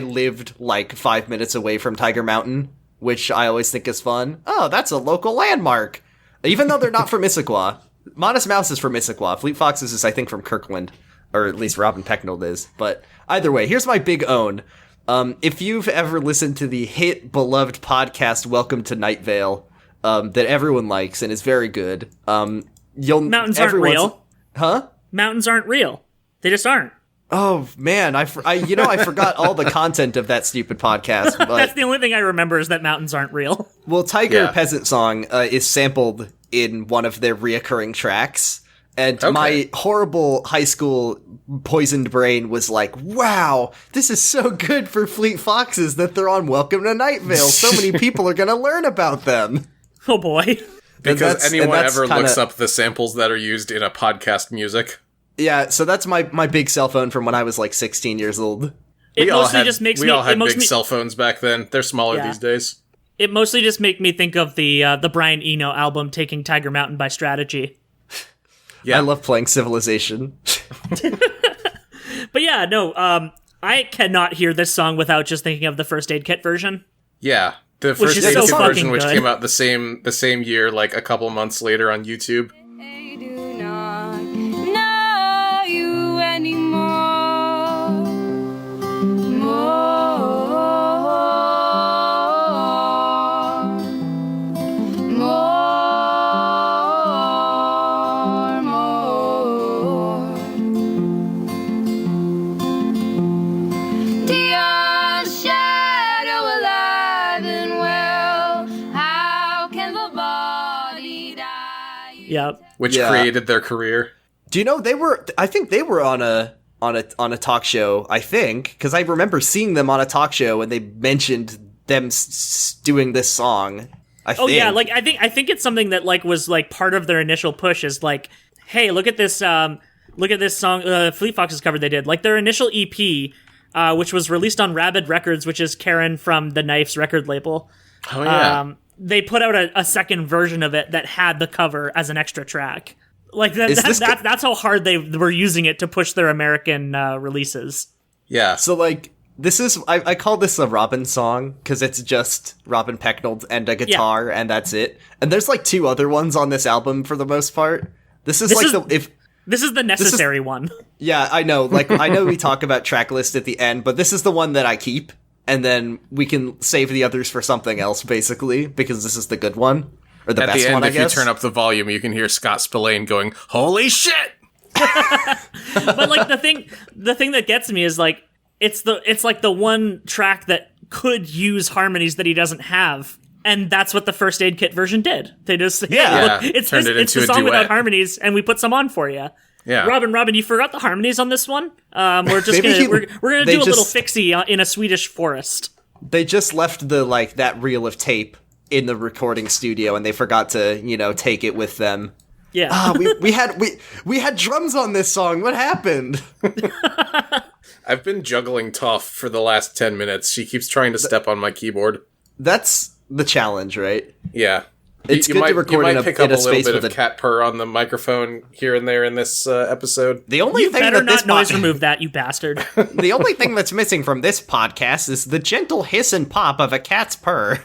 lived like 5 minutes away from Tiger Mountain, which I always think is fun. Oh, that's a local landmark. Even though they're not from Issaquah. Modest Mouse is from Issaquah. Fleet Foxes is, I think, from Kirkland. Or at least Robin Pecknold is. But either way, here's my big own. If you've ever listened to the hit, beloved podcast Welcome to Night Vale, that everyone likes and is very good, Mountains aren't real. Huh? Mountains aren't real. They just aren't. Oh, man, I forgot all the content of that stupid podcast. But that's the only thing I remember is that mountains aren't real. Well, Tiger Peasant Song is sampled in one of their reoccurring tracks. And my horrible high school poisoned brain was like, wow, this is so good for Fleet Foxes that they're on Welcome to Night Vale. So many people are going to learn about them. Oh, boy. Because anyone ever looks up the samples that are used in a podcast music. Yeah, so that's my big cell phone from when I was like 16 years old. We all had big cell phones back then. They're smaller these days. It mostly just made me think of the Brian Eno album, Taking Tiger Mountain by Strategy. Yeah, I love playing Civilization. But yeah, no, I cannot hear this song without just thinking of the First Aid Kit version. Yeah, the First Aid Kit version, which came out the same year, like a couple months later on YouTube. I do not know you anymore. Dear shadow alive and well, how can the body die? Yep. Which created their career. Do you know I think they were on a talk show, I think, because I remember seeing them on a talk show and they mentioned them doing this song. I think it's something that like was like part of their initial push is like, hey, look at this song Fleet Foxes cover they did. Like their initial EP, which was released on Rabid Records, which is Karen from the Knife's record label. Oh yeah. They put out a second version of it that had the cover as an extra track. Like that's how hard they were using it to push their American releases. Yeah. So like this is I call this a Robin song because it's just Robin Pecknold and a guitar and that's it. And there's like two other ones on this album for the most part. This is the necessary one. Yeah, I know. Like I know we talk about track list at the end, but this is the one that I keep, and then we can save the others for something else, basically, because this is the good one or the best one. At the end, if you turn up the volume, you can hear Scott Spillane going, "Holy shit!" But like the thing that gets me is like it's like the one track that could use harmonies that he doesn't have. And that's what the First Aid Kit version did. They just look, it's the song without harmonies, and we put some on for you. Yeah, Robin, you forgot the harmonies on this one. We're just we're gonna do a little fixie in a Swedish forest. They just left that reel of tape in the recording studio, and they forgot to take it with them. Yeah. we had drums on this song. What happened? I've been juggling Toph for the last 10 minutes. She keeps trying to step on my keyboard. That's the challenge, right? Yeah. It's good to record in a pick up a space little bit with of cat purr on the microphone here and there in this episode. The only you thing better that this not noise remove that, you bastard. The only thing that's missing from this podcast is the gentle hiss and pop of a cat's purr.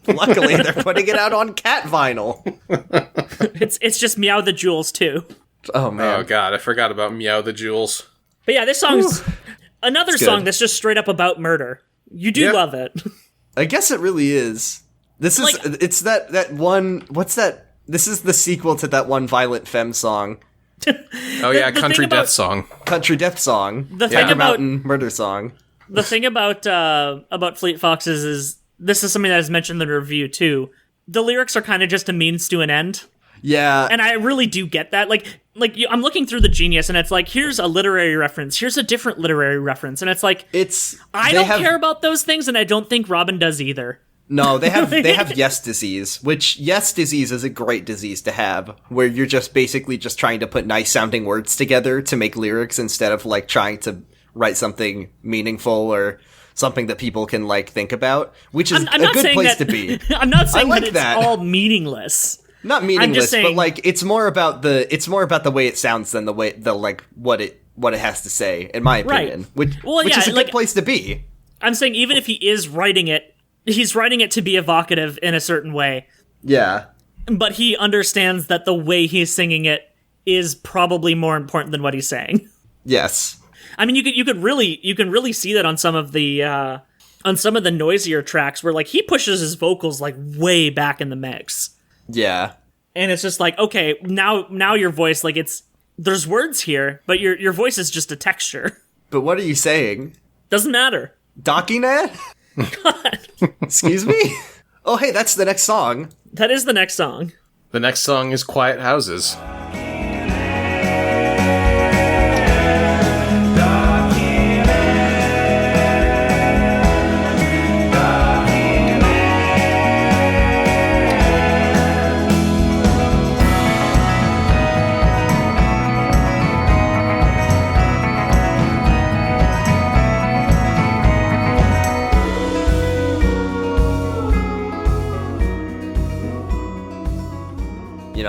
Luckily, they're putting it out on cat vinyl. It's just Meow the Jewels too. Oh man! Oh god, I forgot about Meow the Jewels. But yeah, this song's another song that's just straight up about murder. You do love it. I guess it really is. This is it's that one. What's that? This is the sequel to that one Violent Femme song. Oh yeah, Country Death Song. Country Death Song. The thing about Mountain Murder Song. The thing about Fleet Foxes is this is something that is mentioned in the review too. The lyrics are kind of just a means to an end. Yeah, and I really do get that. I'm looking through the Genius, and it's like, here's a literary reference, here's a different literary reference, and it's like, I don't care about those things, and I don't think Robin does either. No, they have yes disease, which yes disease is a great disease to have, where you're just basically just trying to put nice sounding words together to make lyrics instead of trying to write something meaningful or something that people can think about, which is a good place to be. I'm not saying that it's all meaningless. Not meaningless, but it's more about the way it sounds than what it has to say, in my opinion. Right. Which is a good place to be. I'm saying even if he is writing it, he's writing it to be evocative in a certain way. Yeah. But he understands that the way he's singing it is probably more important than what he's saying. Yes. I mean, you can really see that on some of the noisier tracks where he pushes his vocals way back in the mix. Yeah. And it's just okay, now your voice, there's words here, but your voice is just a texture. But what are you saying? Doesn't matter. Dockynet? God. Excuse me? Oh, hey, that's the next song. That is the next song. The next song is Quiet Houses.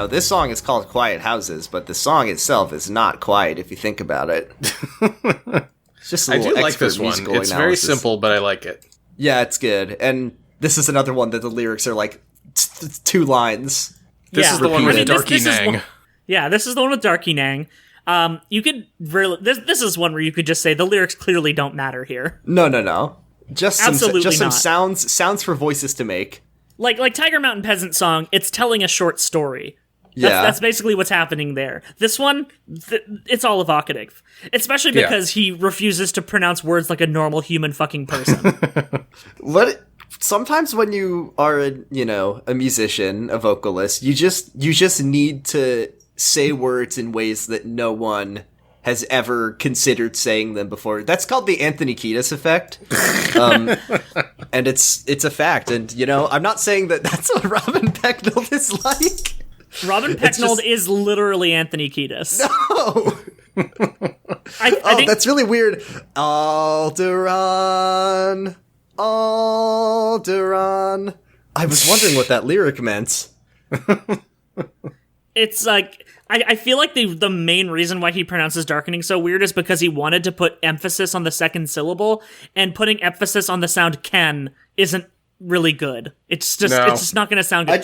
This song is called Quiet Houses, but the song itself is not quiet if you think about it. It's just a little I do like this one. It's analysis. Very simple, but I like it. Yeah, it's good. And this is another one that the lyrics are 2 lines. This is the one with Darky Nang. This is the one with Darky Nang. You could really this is one where you could just say the lyrics clearly don't matter here. No. Just some not. sounds for voices to make. Like Tiger Mountain Peasant Song, it's telling a short story. That's basically what's happening there. This one, it's all evocative. Especially because he refuses to pronounce words like a normal human fucking person. Sometimes when you are a musician, a vocalist, you just need to say words in ways that no one has ever considered saying them before. That's called the Anthony Kiedis effect. And it's a fact. And, I'm not saying that that's what Robin Pecknold is like. Robin Pecknold is literally Anthony Kiedis. No! I think that's really weird. Alderaan. I was wondering what that lyric meant. It's I feel like the main reason why he pronounces darkening so weird is because he wanted to put emphasis on the second syllable, and putting emphasis on the sound Ken isn't really good. It's just not going to sound good. I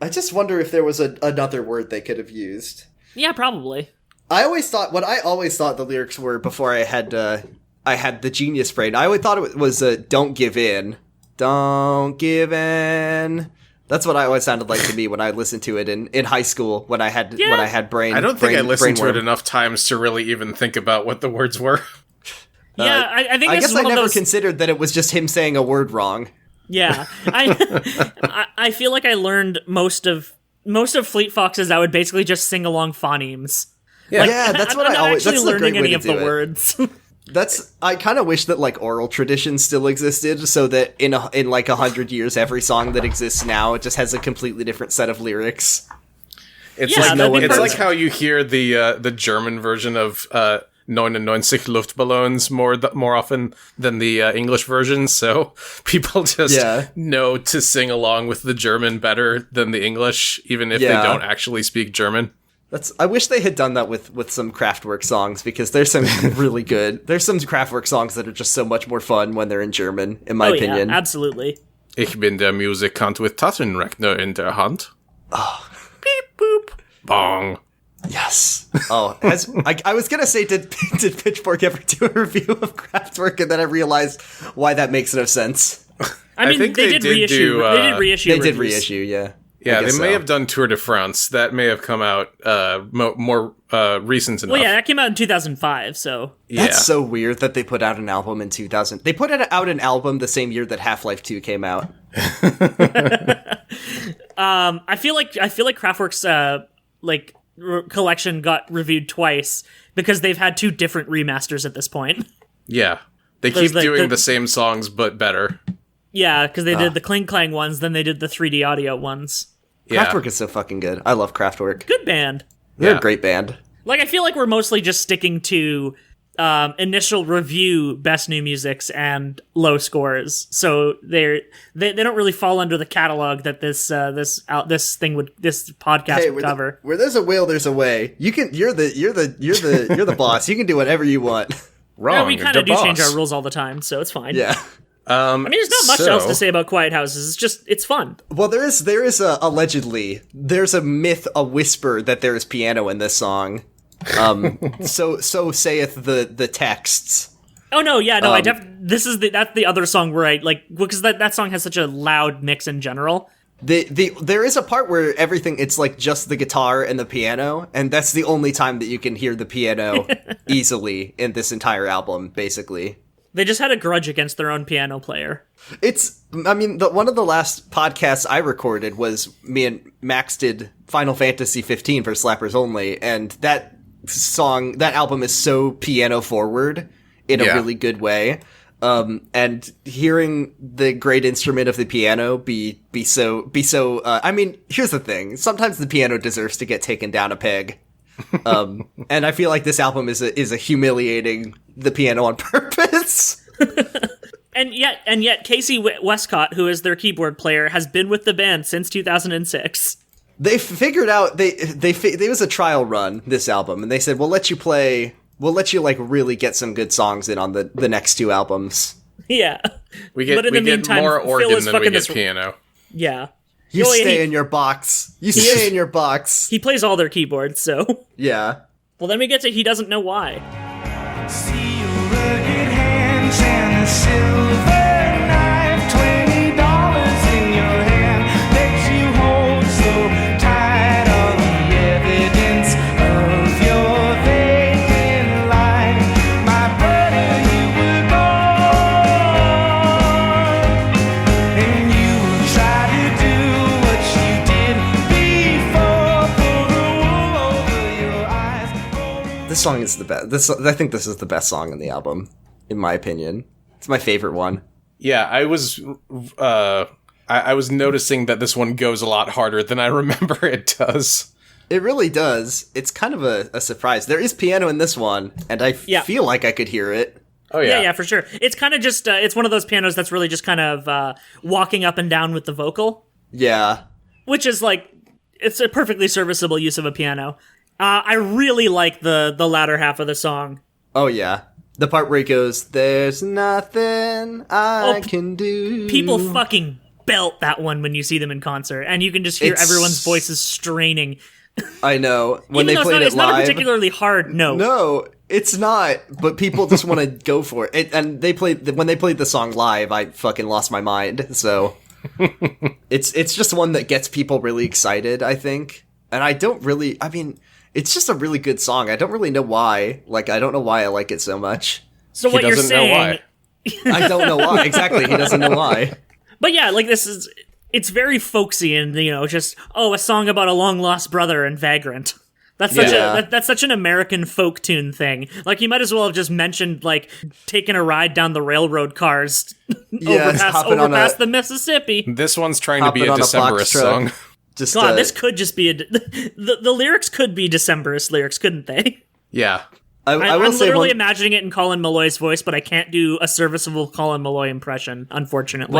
just wonder if there was another word they could have used. Yeah, probably. I always thought the lyrics were before I had the Genius brain. I always thought it was "Don't give in, don't give in." That's what I always sounded like to me when I listened to it in high school when I had brain. I don't think I listened to it brainworm. enough times to really even think about what the words were. Yeah, I think I this guess is I one never of those. considered that it was just him saying a word wrong. Yeah, I feel like I learned most of Fleet Foxes. I would basically just sing along phonemes. Yeah, that's what I'm I not always. actually That's the learning great way any to of the do it. words. I kind of wish that like oral tradition still existed, so that in like 100 years, every song that exists now it just has a completely different set of lyrics. It's Yeah, like that'd be it's like perfect. how you hear the German version of 99 Luftballons more often than the English version. So people just know to sing along with the German better than the English, even if they don't actually speak German. I wish they had done that with some Kraftwerk songs, because there's some really good. There's some Kraftwerk songs that are just so much more fun when they're in German, in my opinion. Yeah, absolutely. Ich bin der Musikant with Taschenrechner in der Hand. Beep boop. Bong. Yes. Oh, I was gonna say, did Pitchfork ever do a review of Kraftwerk, and then I realized why that makes no sense. I mean, think they they did did reissue. do, They did reissue. They did reviews. reissue, yeah. Yeah, I they guess may so. have done Tour de France. That may have come out more recent enough. Well, yeah, that came out in 2005. So Yeah. That's so weird that they put out an album in 2000. They put out an album the same year that Half-Life 2 came out. I feel like Kraftwerk's collection got reviewed twice because they've had two different remasters at this point. Yeah. They There's keep like doing the- the same songs, but better. Yeah, because they did the Kling Klang ones, then they did the 3D audio ones. Yeah. Kraftwerk is so fucking good. I love Kraftwerk. Good band. They're Yeah. a great band. Like, I feel like we're mostly just sticking to initial review best new musics and low scores, so they don't really fall under the catalog that this podcast would cover. Where there's a will, there's a way. You're the boss. You can do whatever you want. Wrong. Yeah, we kind the of do change boss. our rules all the time, so it's fine. Yeah. I mean, there's not much else to say about Quiet Houses. It's fun. Well, there is allegedly there's a myth, a whisper that there is piano in this song. So saith the texts. Oh no, yeah, no, that's the other song where I like, because that song has such a loud mix in general. There is a part where it's like just the guitar and the piano, and that's the only time that you can hear the piano easily in this entire album, basically. They just had a grudge against their own piano player. One of the last podcasts I recorded was me and Max did Final Fantasy 15 for Slappers Only, and that album is so piano forward in a really good way. And hearing the great instrument of the piano be so, here's the thing. Sometimes the piano deserves to get taken down a peg. And I feel like this album is a humiliating the piano on purpose. And yet Casey Westcott, who is their keyboard player, has been with the band since 2006. They figured out there was a trial run, this album, and they said, we'll let you like really get some good songs in on the next two albums. Yeah. We get more organ than we get piano. Yeah. You stay in your box. You stay in your box. He plays all their keyboards, so. Yeah. Well, then we get to He Doesn't Know Why. See your rugged hands and a silver knife, $20 in your hand that you hold so tight. All the evidence of your vacant life, my brother, you were gone, and you will try to do what you did before, pull the wool over your eyes. This song is the best. I think this is the best song in the album, in my opinion. It's my favorite one. Yeah, I was noticing that this one goes a lot harder than I remember it does. It really does. It's kind of a surprise. There is piano in this one, and I feel like I could hear it. Oh yeah. Yeah, for sure. It's kind of just, it's one of those pianos that's really just kind of walking up and down with the vocal. Yeah. Which is like, it's a perfectly serviceable use of a piano. I really like the latter half of the song. Oh yeah. The part where he goes, "There's nothing I can do." People fucking belt that one when you see them in concert, and you can just hear everyone's voices straining. I know. When Even they though played it it's not a live. particularly hard note. No, it's not. But people just want to go for it. And when they played the song live, I fucking lost my mind. So It's just one that gets people really excited, I think. And it's just a really good song. I don't really know why. Like, I don't know why I like it so much. So what you're saying... I don't know why. Exactly, he doesn't know why. But yeah, like, it's very folksy and, just, a song about a long-lost brother and Vagrant. That's such an American folk tune thing. Like, you might as well have just mentioned, like, taking a ride down the railroad cars overpass the Mississippi. This one's trying to be a Decemberist song. This could just be the lyrics could be Decemberist lyrics, couldn't they? Yeah. I'm literally imagining it in Colin Malloy's voice, but I can't do a serviceable Colin Malloy impression, unfortunately.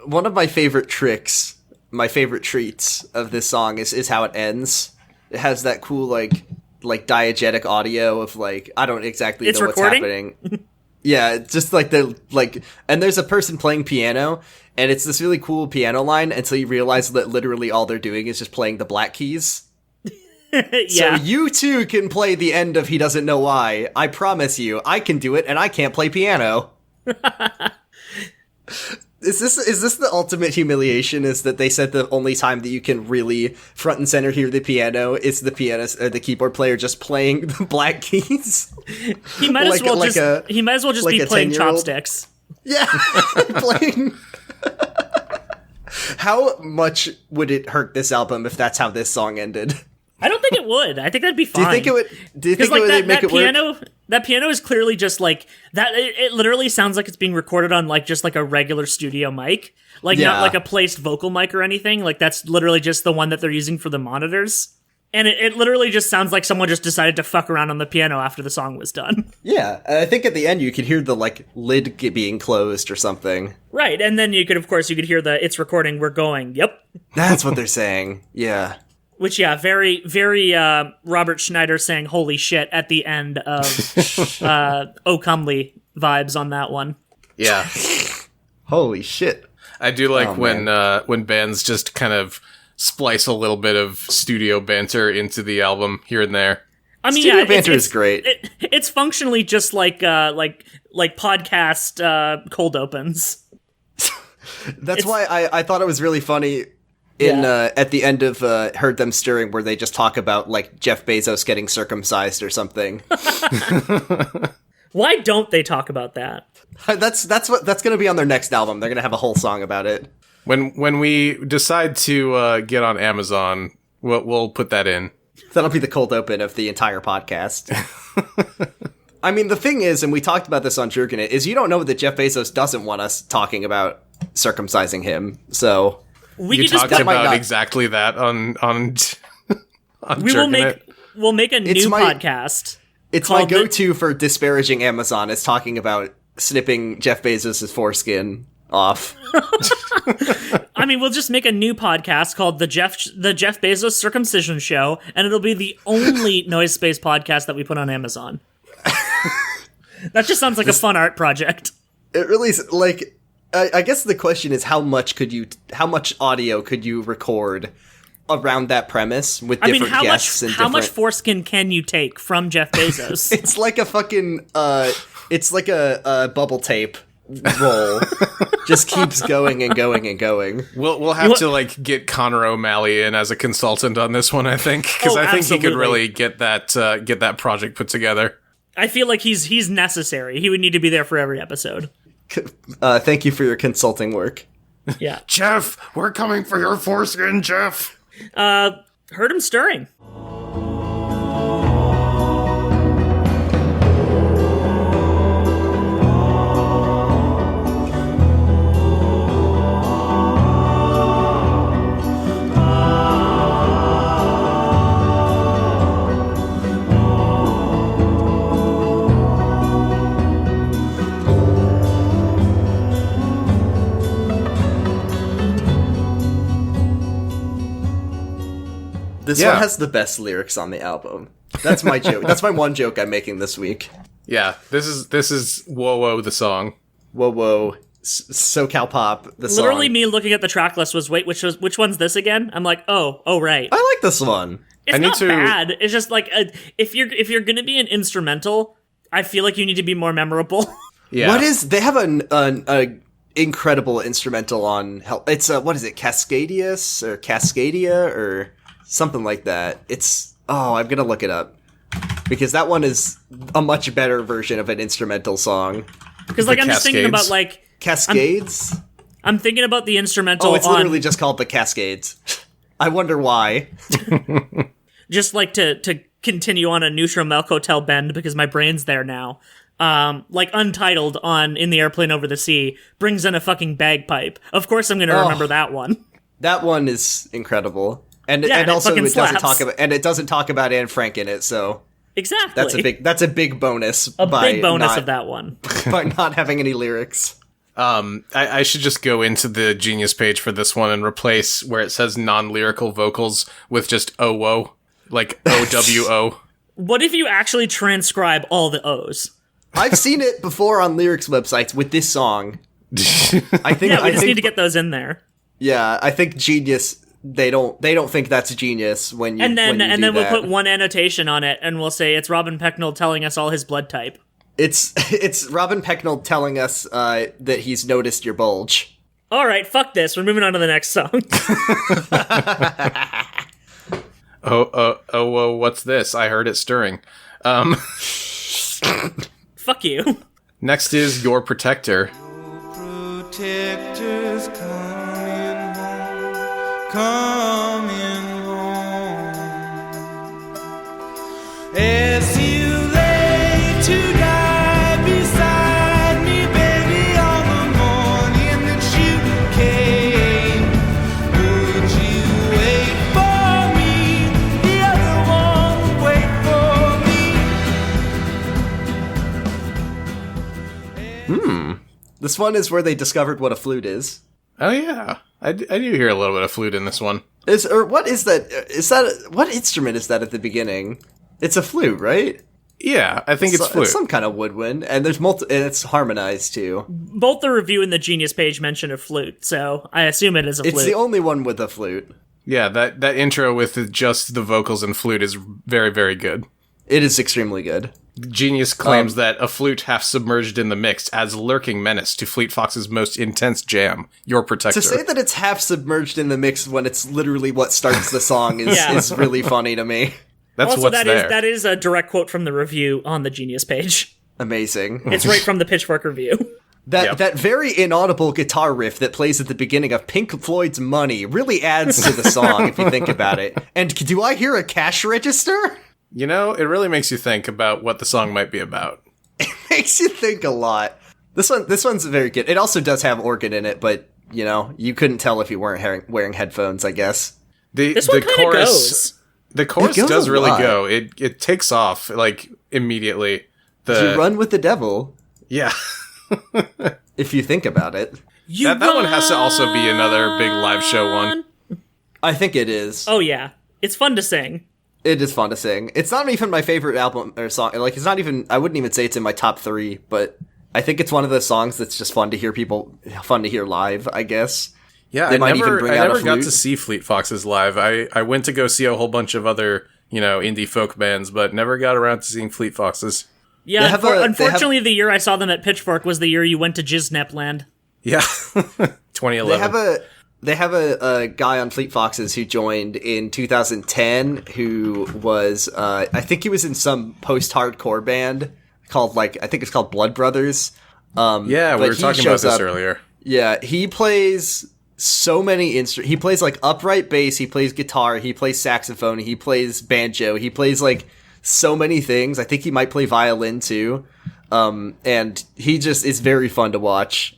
One of my favorite tricks, my favorite treats of this song is how it ends. It has that cool like diegetic audio of like, I don't exactly know what's happening. Yeah, just like and there's a person playing piano, and it's this really cool piano line until you realize that literally all they're doing is just playing the black keys. So you too can play the end of He Doesn't Know Why. I promise you, I can do it, and I can't play piano. Is this the ultimate humiliation? Is that they said the only time that you can really front and center hear the piano is the pianist or the keyboard player just playing the black keys? He might as well just be playing chopsticks. Yeah, playing. How much would it hurt this album if that's how this song ended? I don't think it would. I think that'd be fine. Do you think it would? Do you think it would make it work? That piano is clearly just like that. It literally sounds like it's being recorded on like just like a regular studio mic, like not like a placed vocal mic or anything. Like that's literally just the one that they're using for the monitors. And it literally just sounds like someone just decided to fuck around on the piano after the song was done. Yeah, I think at the end you could hear the like lid being closed or something. Right, and then you could hear the "It's recording, we're going." Yep, that's what they're saying. Yeah. Which, yeah, very, very Robert Schneider saying "holy shit" at the end of "O Comely" vibes on that one. Yeah. Holy shit. I do like when bands just kind of splice a little bit of studio banter into the album here and there. I mean, studio banter is great. It's functionally just like podcast cold opens. That's why I thought it was really funny. At the end of Heard Them Stirring, where they just talk about like Jeff Bezos getting circumcised or something. Why don't they talk about that? That's going to be on their next album. They're going to have a whole song about it. When we decide to get on Amazon, we'll put that in. That'll be the cold open of the entire podcast. I mean, the thing is, and we talked about this on Juergen It, is you don't know that Jeff Bezos doesn't want us talking about circumcising him. You talked about exactly that on We'll make a new podcast. It's my go-to for disparaging Amazon is talking about snipping Jeff Bezos' foreskin off. I mean, we'll just make a new podcast called the Jeff Bezos Circumcision Show, and it'll be the only noise space podcast that we put on Amazon. That just sounds like a fun art project. It really is, like, I guess the question is how much audio could you record around that premise with different guests and how much foreskin can you take from Jeff Bezos? It's like a fucking it's like a bubble tape roll. Just keeps going and going and going. We'll have to like get Connor O'Malley in as a consultant on this one, I think, because I think he could really get that project put together. I feel like he's necessary. He would need to be there for every episode. Thank you for your consulting work. Yeah. Jeff, we're coming for your foreskin, Jeff. Heard him stirring. This one has the best lyrics on the album. That's my joke. That's my one joke I'm making this week. Yeah, this is Whoa Whoa the song. Whoa Whoa, SoCal Pop the song. Literally, me looking at the track list was which one's this again? I'm like, oh right. I like this one. It's not bad. It's just like if you're gonna be an instrumental, I feel like you need to be more memorable. Yeah. What is they have incredible instrumental on it's what is it, Cascadia or something like that. I'm gonna look it up because that one is a much better version of an instrumental song. Because like I'm just thinking about like Cascades. I'm thinking about the instrumental. Oh, it's literally just called the Cascades. I wonder why. Just like to continue on a Neutral Milk Hotel bend because my brain's there now. Like Untitled on In the Airplane Over the Sea brings in a fucking bagpipe. Of course I'm going to remember that one. That one is incredible. And and also it doesn't talk about Anne Frank in it, so exactly. That's a big bonus. Big bonus of that one. By not having any lyrics. I should just go into the Genius page for this one and replace where it says non-lyrical vocals with just O-O, like O-W-O. What if you actually transcribe all the O's? I've seen it before on lyrics websites with this song. I think we just need to get those in there. Yeah, I think Genius. They don't think that's genius when you then that. We'll put one annotation on it and we'll say it's Robin Pecknold telling us all his blood type. It's Robin Pecknold telling us that he's noticed your bulge. All right, fuck this. We're moving on to the next song. Oh, what's this? I heard it stirring. Fuck you. Next is Your Protector. Protector's coming home. As you lay to die beside me, baby, on the morning that you came, would you wait for me? The other one wait for me. This one is where they discovered what a flute is. Oh yeah, I do hear a little bit of flute in this one. What is that? What instrument is that at the beginning? It's a flute, right? Yeah, I think it's flute. It's some kind of woodwind, and and it's harmonized too. Both the review and the Genius page mention a flute, so I assume it is a flute. It's the only one with a flute. Yeah, that intro with just the vocals and flute is very, very good. It is extremely good. Genius claims that a flute half submerged in the mix adds lurking menace to Fleet Fox's most intense jam, Your Protector. To say that it's half submerged in the mix when it's literally what starts the song is really funny to me. That's also, what's there. That is a direct quote from the review on the Genius page. Amazing. It's right from the Pitchfork review. That very inaudible guitar riff that plays at the beginning of Pink Floyd's Money really adds to the song if you think about it. And do I hear a cash register? You know, it really makes you think about what the song might be about. It makes you think a lot. This one's very good. It also does have organ in it, but you know, you couldn't tell if you weren't wearing headphones, I guess. This one kind of goes. The chorus does really go. It takes off like immediately. You run with the devil. Yeah. If you think about it. That one has to also be another big live show one. I think it is. Oh yeah. It's fun to sing. It is fun to sing. It's not even my favorite album or song. Like, it's not even, I wouldn't even say it's in my top 3, but I think it's one of those songs that's just fun to hear live, I guess. Yeah, I never got to see Fleet Foxes live. I went to go see a whole bunch of other, indie folk bands, but never got around to seeing Fleet Foxes. Yeah, unfortunately, the year I saw them at Pitchfork was the year you went to Jiznepland. Yeah, 2011. They have a guy on Fleet Foxes who joined in 2010 who was, I think he was in some post-hardcore band called, I think it's called Blood Brothers. Yeah, we were talking about this earlier. Yeah, he plays so many instruments. He plays, upright bass, he plays guitar, he plays saxophone, he plays banjo, he plays, so many things. I think he might play violin, too. And he just is very fun to watch.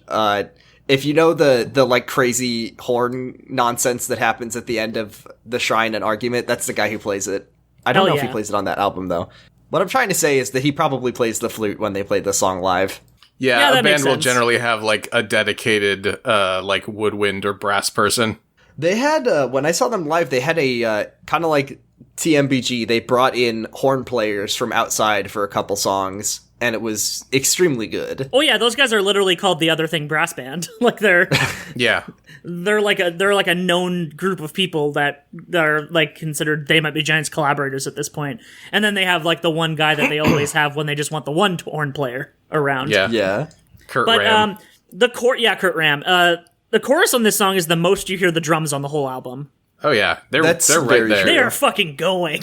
If you know the crazy horn nonsense that happens at the end of the Shrine and Argument, that's the guy who plays it. I don't know if he plays it on that album, though. What I'm trying to say is that he probably plays the flute when they play the song live. Yeah, a band will generally have, a dedicated, woodwind or brass person. They had, when I saw them live, they had a, kind of like TMBG, they brought in horn players from outside for a couple songs. And it was extremely good. Oh yeah, those guys are literally called the Other Thing Brass Band. they're yeah, they're like a known group of people that are considered They Might Be Giants collaborators at this point. And then they have the one guy that they always have when they just want the one horn player around. Yeah, yeah. Kurt Ram. Kurt Ram. The chorus on this song is the most you hear the drums on the whole album. Oh yeah, they're That's right very there. They are fucking going.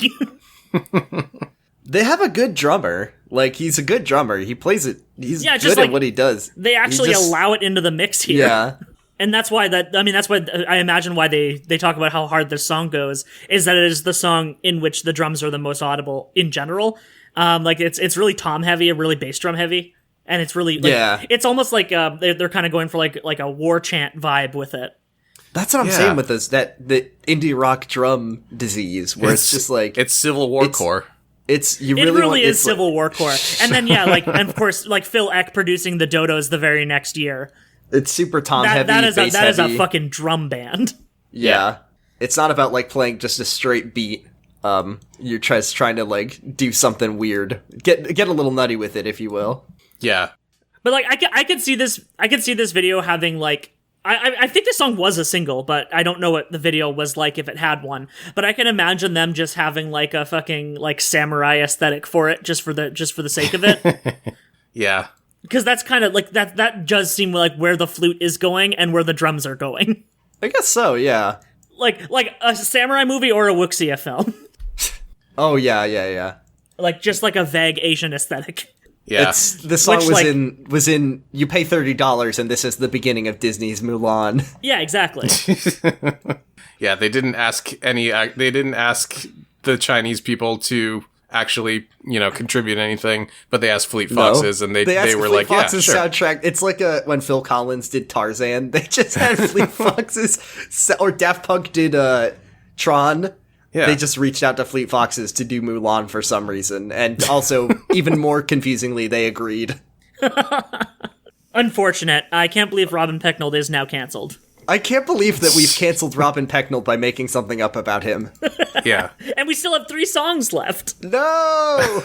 They have a good drummer. Like, he's a good drummer. He plays it. He's Yeah, just good like- at what he does. They actually allow it into the mix here. Yeah. And that's why I imagine why they talk about how hard this song goes, is that it is the song in which the drums are the most audible in general. Like it's really tom heavy and really bass drum heavy. And it's really, like, it's almost like they're kind of going for like a war chant vibe with it. That's what I'm saying with this, that the indie rock drum disease, where it's just like, it's Civil War core. It Really really is Civil War core. And then and of course, like Phil Eck producing the Dodos the very next year. It's super tom heavy, That is heavy. a fucking drum band. Yeah. It's not about like playing just a straight beat. You're just trying to like do something weird. Get a little nutty with it, if you will. Yeah. But like I could see this video having like I think this song was a single, but I don't know what the video was like if it had one. But I can imagine them just having like a fucking like samurai aesthetic for it, just for the sake of it. Yeah. Because that's kind of like that does seem like where the flute is going and where the drums are going. I guess so, yeah. Like a samurai movie or a wuxia film. Oh yeah. Like just like a vague Asian aesthetic. Yeah. The song Which, was in you pay $30 and this is the beginning of Disney's Mulan. Yeah, exactly. Yeah, they didn't ask the Chinese people to actually, contribute anything, but they asked Fleet Foxes, and they were Fleet like, Foxes yeah, sure. soundtrack. It's like when Phil Collins did Tarzan, they just had Fleet Foxes, or Daft Punk did Tron. Yeah. They just reached out to Fleet Foxes to do Mulan for some reason, and also, even more confusingly, they agreed. Unfortunate. I can't believe Robin Pecknold is now canceled. I can't believe that we've canceled Robin Pecknold by making something up about him. Yeah. And we still have 3 songs left. No!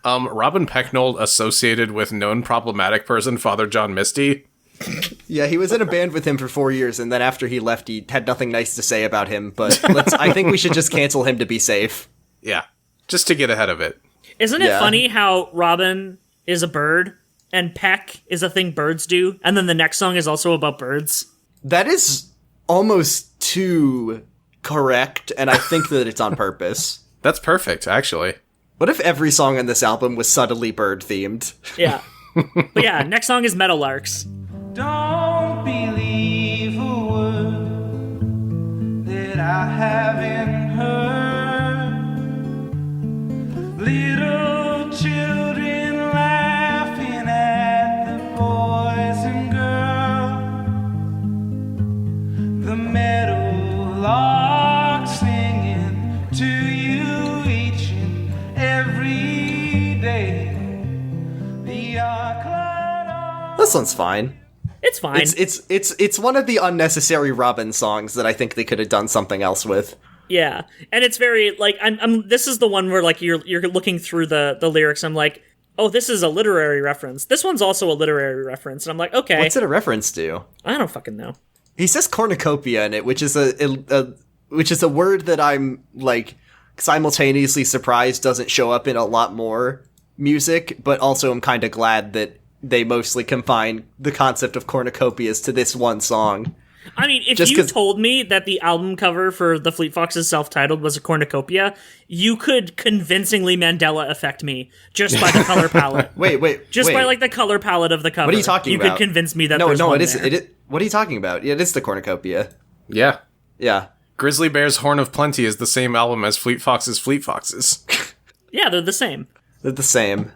Robin Pecknold associated with known problematic person Father John Misty. Yeah, he was in a band with him for 4 years, and then after he left, he had nothing nice to say about him, but I think we should just cancel him to be safe. Yeah. Just to get ahead of it. Isn't it funny how Robin is a bird and peck is a thing birds do, and then the next song is also about birds? That is almost too correct, and I think that it's on purpose. That's perfect, actually. What if every song on this album was subtly bird-themed? Yeah. But yeah, next song is Meadowlarks. Don't believe a word that I haven't heard. Little children laughing at the boys and girls. The meadowlarks singing to you each and every day. The This one's fine. It's fine. It's one of the unnecessary Robin songs that I think they could have done something else with. Yeah, and it's very like I'm. This is the one where like you're looking through the lyrics. I'm like, oh, this is a literary reference. This one's also a literary reference, and I'm like, okay, What's it a reference to? I don't fucking know. He says cornucopia in it, which is a word that I'm like simultaneously surprised doesn't show up in a lot more music, but also I'm kind of glad that they mostly confine the concept of cornucopias to this one song. I mean, if Just you 'cause- told me that the album cover for the Fleet Foxes self-titled was a cornucopia, you could convincingly Mandela affect me just by the color palette. Wait. By like the color palette of the cover. What are you talking about? You could convince me that No, there's it one is. there. What are you talking about? Yeah, it is the cornucopia. Yeah. Yeah. Grizzly Bear's Horn of Plenty is the same album as Fleet Fox's Fleet Foxes. Yeah, they're the same. They're the same.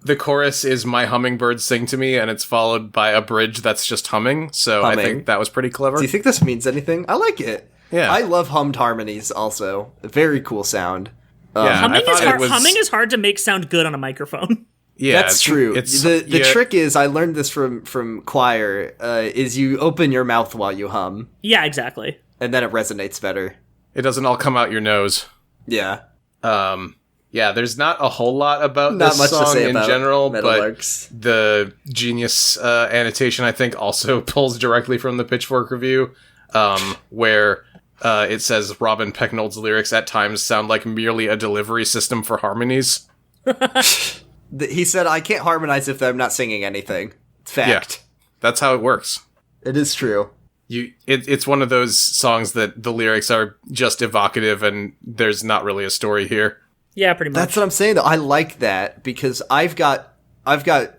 The chorus is My Hummingbird Sing to Me, and it's followed by a bridge that's just humming, so I Humming. think that was pretty clever. Do you think this means anything? I like it. Yeah. I love hummed harmonies also. A very cool sound. Yeah, Humming I is thought hard. it was- Humming is hard to make sound good on a microphone. Yeah, That's true. The yeah, trick is, I learned this from choir, is you open your mouth while you hum, Yeah, exactly. and then it resonates better. It doesn't all come out your nose. Yeah. Yeah, there's not a whole lot about Not this much to song say in about general, Meadowlarks. but the Genius annotation, I think, also pulls directly from the Pitchfork review, where it says Robin Pecknold's lyrics at times sound like merely a delivery system for harmonies. He said, I can't harmonize if I'm not singing anything. Fact. That's how it works. It is true. It's one of those songs that the lyrics are just evocative and there's not really a story here. Yeah, pretty much. That's what I'm saying, though. I like that because I've got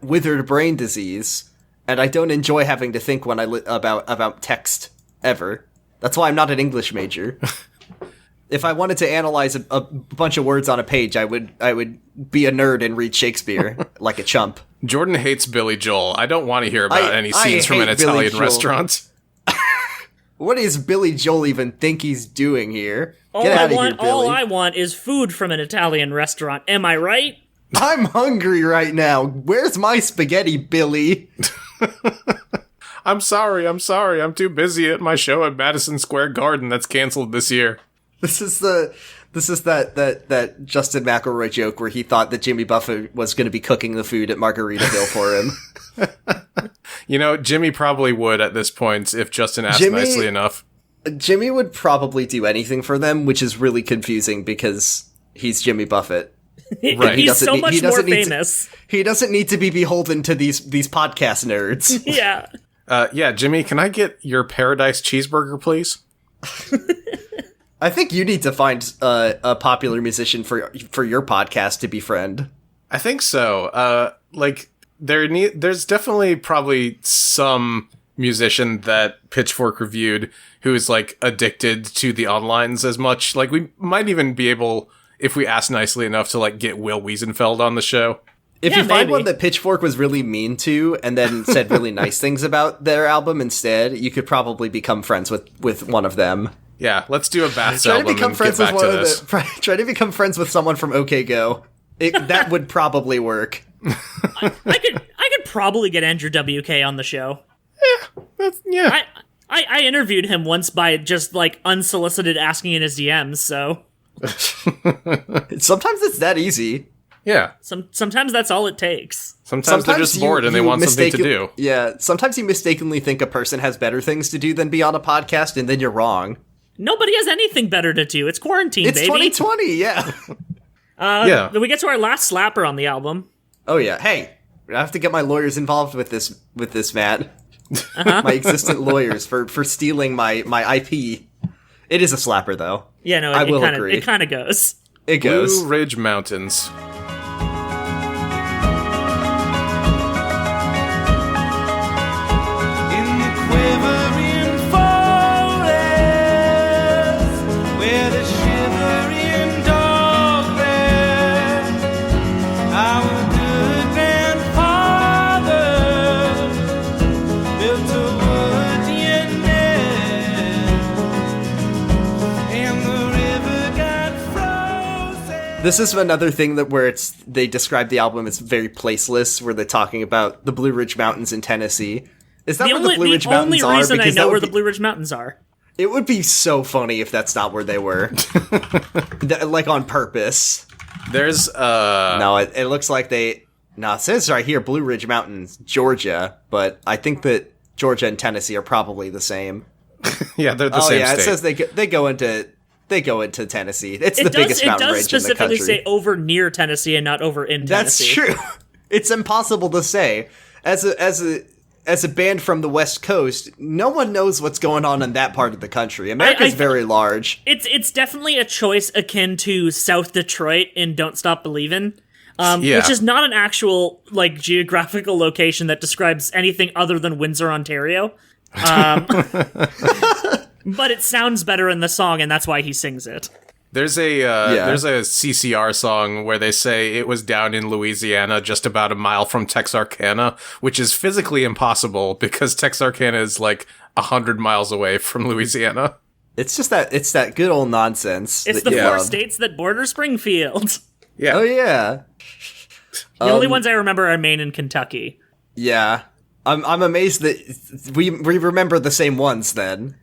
withered brain disease, and I don't enjoy having to think when about text ever. That's why I'm not an English major. If I wanted to analyze a bunch of words on a page, I would be a nerd and read Shakespeare like a chump. Jordan hates Billy Joel. I don't want to hear about any scenes from an hate Billy Italian Joel. restaurant. What does Billy Joel even think he's doing here? All Get I out of here, want, Billy. all I want is food from an Italian restaurant. Am I right? I'm hungry right now. Where's my spaghetti, Billy? I'm sorry. I'm too busy at my show at Madison Square Garden that's canceled this year. This is that Justin McElroy joke where he thought that Jimmy Buffett was going to be cooking the food at Margaritaville for him. You know, Jimmy probably would at this point if Justin asked nicely enough. Jimmy would probably do anything for them, which is really confusing because he's Jimmy Buffett. Right. He's so much more need famous. He doesn't need to be beholden to these podcast nerds. Yeah. Yeah, Jimmy, can I get your Paradise Cheeseburger, please? I think you need to find a popular musician for your podcast to befriend. I think so. There's definitely probably some musician that Pitchfork reviewed who is like addicted to the onlines as much. Like we might even be able, if we ask nicely enough, to like get Will Wiesenfeld on the show. If Yeah, you find maybe. one that Pitchfork was really mean to and then said really nice things about their album instead, you could probably become friends with one of them. Yeah, let's do a Baths Try to album become and friends get with back to one of this. try to become friends with someone from OK Go. That would probably work. I could probably get Andrew WK on the show. Yeah. I interviewed him once by just like unsolicited asking in his DMs, so Sometimes it's that easy. Yeah. sometimes that's all it takes. Sometimes they're just bored and they want something to do. Yeah, sometimes you mistakenly think a person has better things to do than be on a podcast, and then you're wrong. Nobody has anything better to do. It's quarantine, It's baby. 2020, yeah. Yeah. Then we get to our last slapper on the album. Oh yeah. Hey, I have to get my lawyers involved with this, Matt. My existent lawyers for stealing my IP. It is a slapper, though. Yeah, no, I will agree. It kind of goes. It goes. Blue Ridge Mountains. In the quivering forest, where the shivering dog rests, our good grandfather built a wooden nest, and the river got frozen. This is another thing that where they describe the album as very placeless, where they're talking about the Blue Ridge Mountains in Tennessee. Is that where the Blue Ridge Mountains are? only reason I Because know that where would the be- Blue Ridge Mountains are. It would be so funny if that's not where they were. Like on purpose. There's No, it looks like they... No, it says right here, Blue Ridge Mountains, Georgia, but I think that Georgia and Tennessee are probably the same. yeah, they're the Oh same yeah, state. it says they go into Tennessee. It's the biggest mountain range in the specifically country. say over near Tennessee and not over in That's Tennessee. true. It's impossible to say. As a band from the West Coast, no one knows what's going on in that part of the country. America's very large. It's definitely a choice akin to South Detroit in Don't Stop Believin', Yeah. which is not an actual like geographical location that describes anything other than Windsor, Ontario. But it sounds better in the song, and that's why he sings it. There's a CCR song where they say it was down in Louisiana, just about a mile from Texarkana, which is physically impossible because Texarkana is like 100 miles away from Louisiana. It's just it's that good old nonsense. It's that the you four love. states that border Springfield. Yeah. Oh yeah, The only ones I remember are Maine and Kentucky. yeah. I'm amazed that we remember the same ones. Then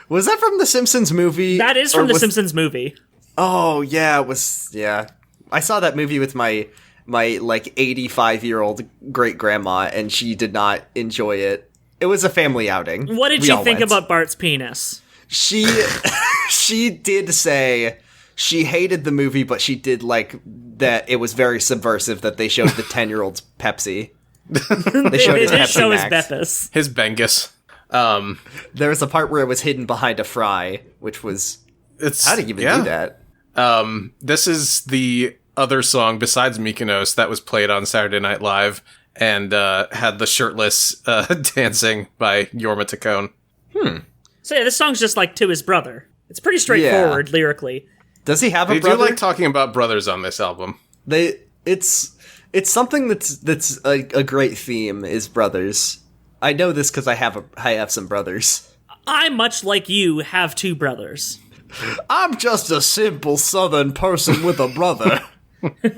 was that from the Simpsons movie? That is Or from the was- Simpsons movie. Oh yeah, it was. Yeah, I saw that movie with my like 85-year-old great grandma, and she did not enjoy it. It was a family outing. What did We she all think went. about Bart's penis? She she did say she hated the movie, but she did like that it was very subversive that they showed the 10-year-old's Pepsi. They showed his did Pepsi show his Max. Beppis. His Bengus. There was a part where it was hidden behind a fry, which was... It's How do you even do that? This is the other song besides Mykonos that was played on Saturday Night Live and had the shirtless dancing by Jorma Taccone. So yeah, this song's just like to his brother. It's pretty straightforward lyrically. Does he have a They brother? do like talking about brothers on this album. It's something that's a great theme is brothers. I know this because I have some brothers. I, much like you, have two brothers. I'm just a simple Southern person with a brother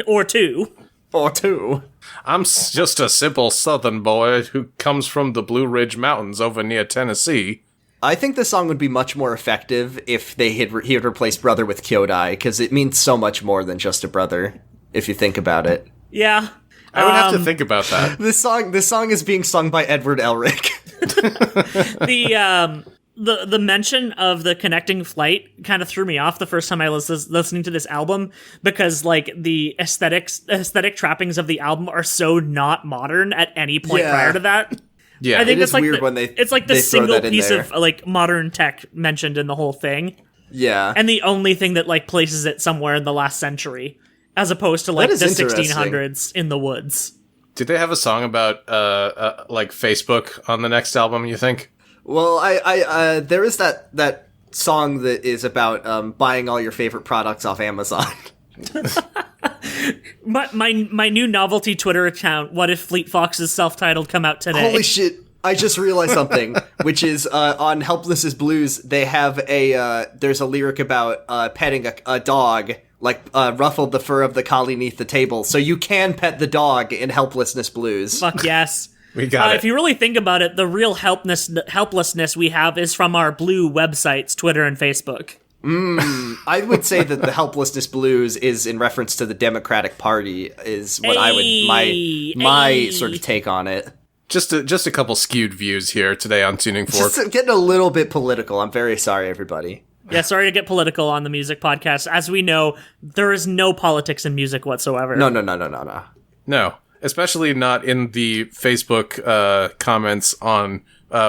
Or two. or two. I'm just a simple Southern boy who comes from the Blue Ridge Mountains over near Tennessee. I think the song would be much more effective if he had replaced brother with Kyodai, because it means so much more than just a brother, if you think about it. Yeah. I would have to think about that. This song is being sung by Edward Elric. The mention of the connecting flight kind of threw me off the first time I was listening to this album, because like the aesthetic trappings of the album are so not modern at any point Yeah. prior to that. Yeah, I think It it's is like weird when they it's like the they throw single that in piece there. of like modern tech mentioned in the whole thing, Yeah. and the only thing that like places it somewhere in the last century, as opposed to like That the is interesting. 1600s in the woods. Did they have a song about like Facebook on the next album, you think? Well, I there is that song that is about buying all your favorite products off Amazon. My new novelty Twitter account, What If Fleet Foxes self-titled, come out today. Holy shit. I just realized something, which is on Helpless's Blues, they have there's a lyric about petting a dog, like ruffled the fur of the collie neath the table, so you can pet the dog in Helplessness Blues. Fuck yes. We got it. If you really think about it, the real helplessness we have is from our blue websites, Twitter and Facebook. I would say that the Helplessness Blues is in reference to the Democratic Party, is what I would my sort of take on it. Just a couple skewed views here today on Tuning Fork. Just getting a little bit political. I'm very sorry, everybody. Yeah, sorry to get political on the music podcast. As we know, there is no politics in music whatsoever. No. No, especially not in the Facebook comments on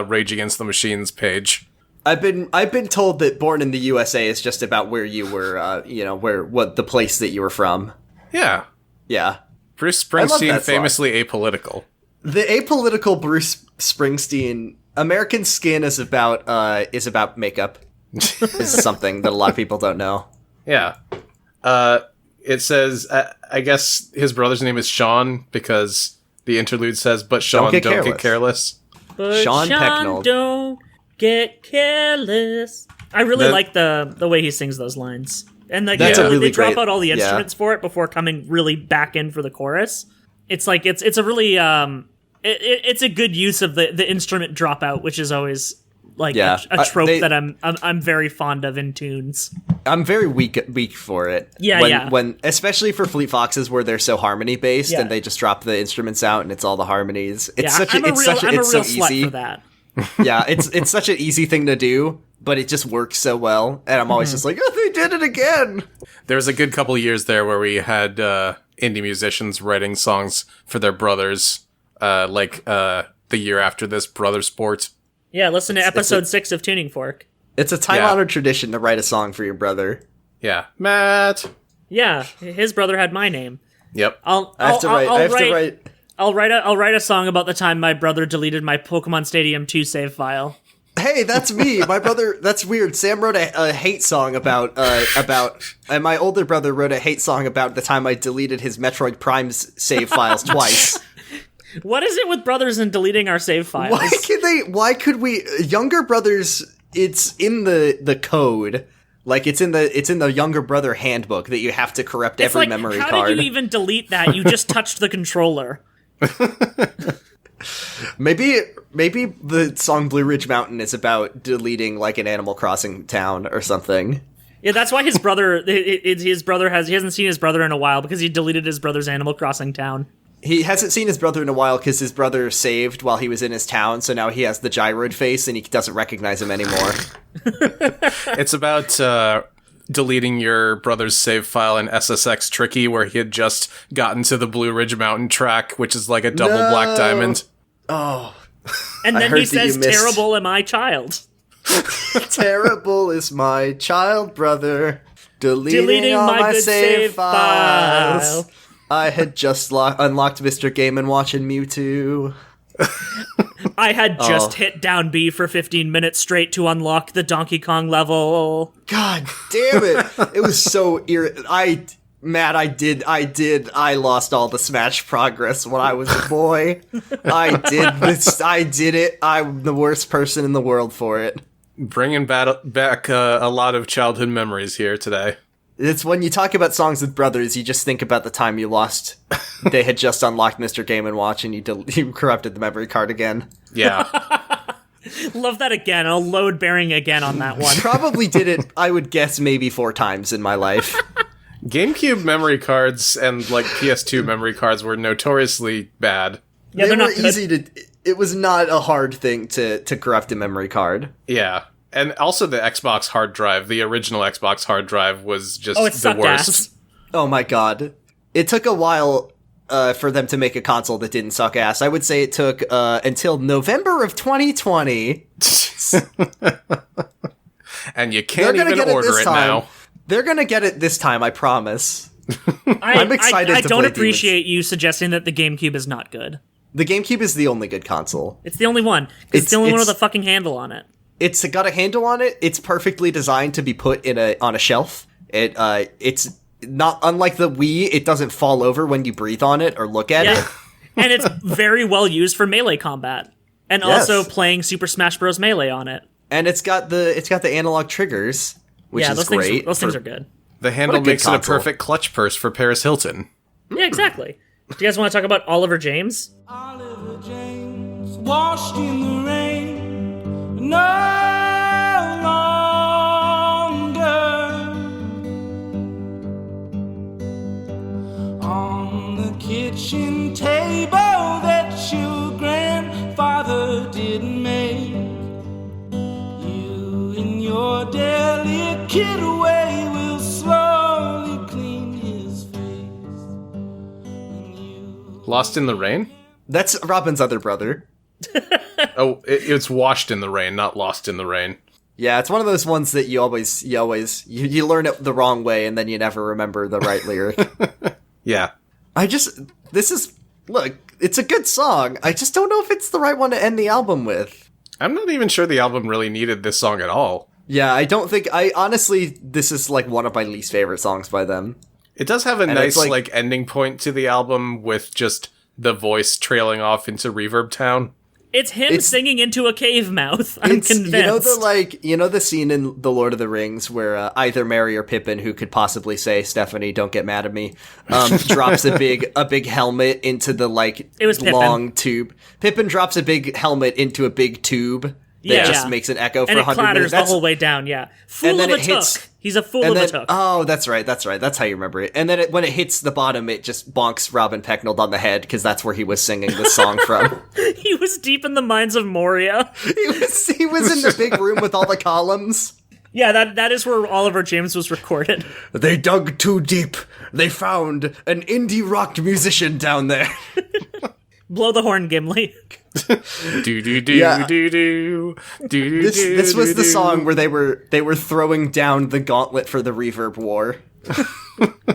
Rage Against the Machine's page. I've been told that Born in the USA is just about where you were, what the place that you were from. Yeah. Yeah. Bruce I love Springsteen, that song. famously apolitical. The apolitical Bruce Springsteen, American Skin is about makeup. Is something that a lot of people don't know. Yeah. It says, I guess his brother's name is Sean because the interlude says, but Sean, don't get careless. But Sean Pecknold. don't get careless. I really like the way he sings those lines. And like That's they, a really they drop great- out all the yeah. instruments for it before coming really back in for the chorus. It's like it's a really it's a good use of the instrument dropout, which is always like Yeah. a trope They- that I'm very fond of in tunes. I'm very weak for it. Yeah, when especially for Fleet Foxes where they're so harmony based Yeah. and they just drop the instruments out and it's all the harmonies. It's Yeah, such I'm a real so slut easy. for that. Yeah, it's such an easy thing to do, but it just works so well. And I'm always just like, oh, they did it again. There was a good couple years there where we had indie musicians writing songs for their brothers, the year after this, Brother Sport. Yeah, listen to episode 6 of Tuning Fork. It's a time-honored tradition to write a song for your brother. Yeah. Matt. Yeah, his brother had my name. Yep. I'll write a song about the time my brother deleted my Pokemon Stadium 2 save file. Hey, that's me. My brother. That's weird. Sam wrote a hate song about, and my older brother wrote a hate song about the time I deleted his Metroid Prime's save files twice. What is it with brothers and deleting our save files? Why could we? Younger brothers. It's in the code. Like it's in the younger brother handbook that you have to corrupt It's every like, memory how card. did you even delete that? You just touched the controller. Maybe the song Blue Ridge Mountain is about deleting like an Animal Crossing town or something. Yeah, that's why his brother he hasn't seen his brother in a while because he deleted his brother's Animal Crossing town. He hasn't seen his brother in a while because his brother saved while he was in his town, so now he has the gyroid face and he doesn't recognize him anymore. It's about deleting your brother's save file in SSX Tricky, where he had just gotten to the Blue Ridge Mountain track, which is like a double Black Diamond. Oh. And then he says, terrible am I, child. Terrible is my child brother. Deleting all my save files. I had just unlocked Mr. Game & Watch and Mewtwo. I had just hit down B for 15 minutes straight to unlock the Donkey Kong level. God damn it. It was so I lost all the Smash progress when I was a boy. I did it. I'm the worst person in the world for it. Bringing back a lot of childhood memories here today. It's when you talk about songs with brothers, you just think about the time you lost. They had just unlocked Mr. Game & Watch, and you corrupted the memory card again. Yeah. Love that again. I'll load bearing again on that one. Probably did it, I would guess, maybe 4 times in my life. GameCube memory cards and like PS2 memory cards were notoriously bad. Yeah, they they're were not easy to. It was not a hard thing to corrupt a memory card. Yeah. And also the Xbox hard drive, the original Xbox hard drive was just it the sucked worst. ass. Oh my god. It took a while for them to make a console that didn't suck ass. I would say it took until November of 2020. And you can't even order it now. They're gonna get it this time, I promise. I'm excited I to don't play appreciate you suggesting that the GameCube is not good. The GameCube is the only good console. It's the only one. It's the only one with a fucking handle on it. It's got a handle on it. It's perfectly designed to be put on a shelf. It's not unlike the Wii. It doesn't fall over when you breathe on it or look at it. And it's very well used for melee combat, and also playing Super Smash Bros. Melee on it. And it's got the analog triggers, which is great. Those things are good. The handle makes it a perfect clutch purse for Paris Hilton. Yeah, exactly. Do you guys want to talk about Oliver James? Oliver James washed in the rain. No longer on the kitchen table that your grandfather didn't make. You and your delicate way will slowly clean his face. And you... Lost in the Rain? That's Robin's other brother. Oh, it's Washed in the Rain, not Lost in the Rain. Yeah, it's one of those ones that you learn it the wrong way and then you never remember the right lyric. Yeah. Look, it's a good song. I just don't know if it's the right one to end the album with. I'm not even sure the album really needed this song at all. Yeah, honestly, this is like one of my least favorite songs by them. It does have a nice like ending point to the album with just the voice trailing off into Reverb Town. It's him singing into a cave mouth. I'm convinced. You know the scene in The Lord of the Rings where either Merry or Pippin, who could possibly say, "Stephanie, don't get mad at me," drops a big helmet into the long tube. Pippin drops a big helmet into a big tube that just makes an echo for 100 minutes. And it clatters the whole way down, yeah. Fool of a took. He's a fool of a took. Oh, that's right. That's how you remember it. And then when it hits the bottom, it just bonks Robin Pecknold on the head, because that's where he was singing this song from. He was deep in the mines of Moria. He was in the big room with all the columns. Yeah, that is where Oliver James was recorded. They dug too deep. They found an indie rock musician down there. Blow the horn, Gimli. This was the song where they were throwing down the gauntlet for the Reverb War.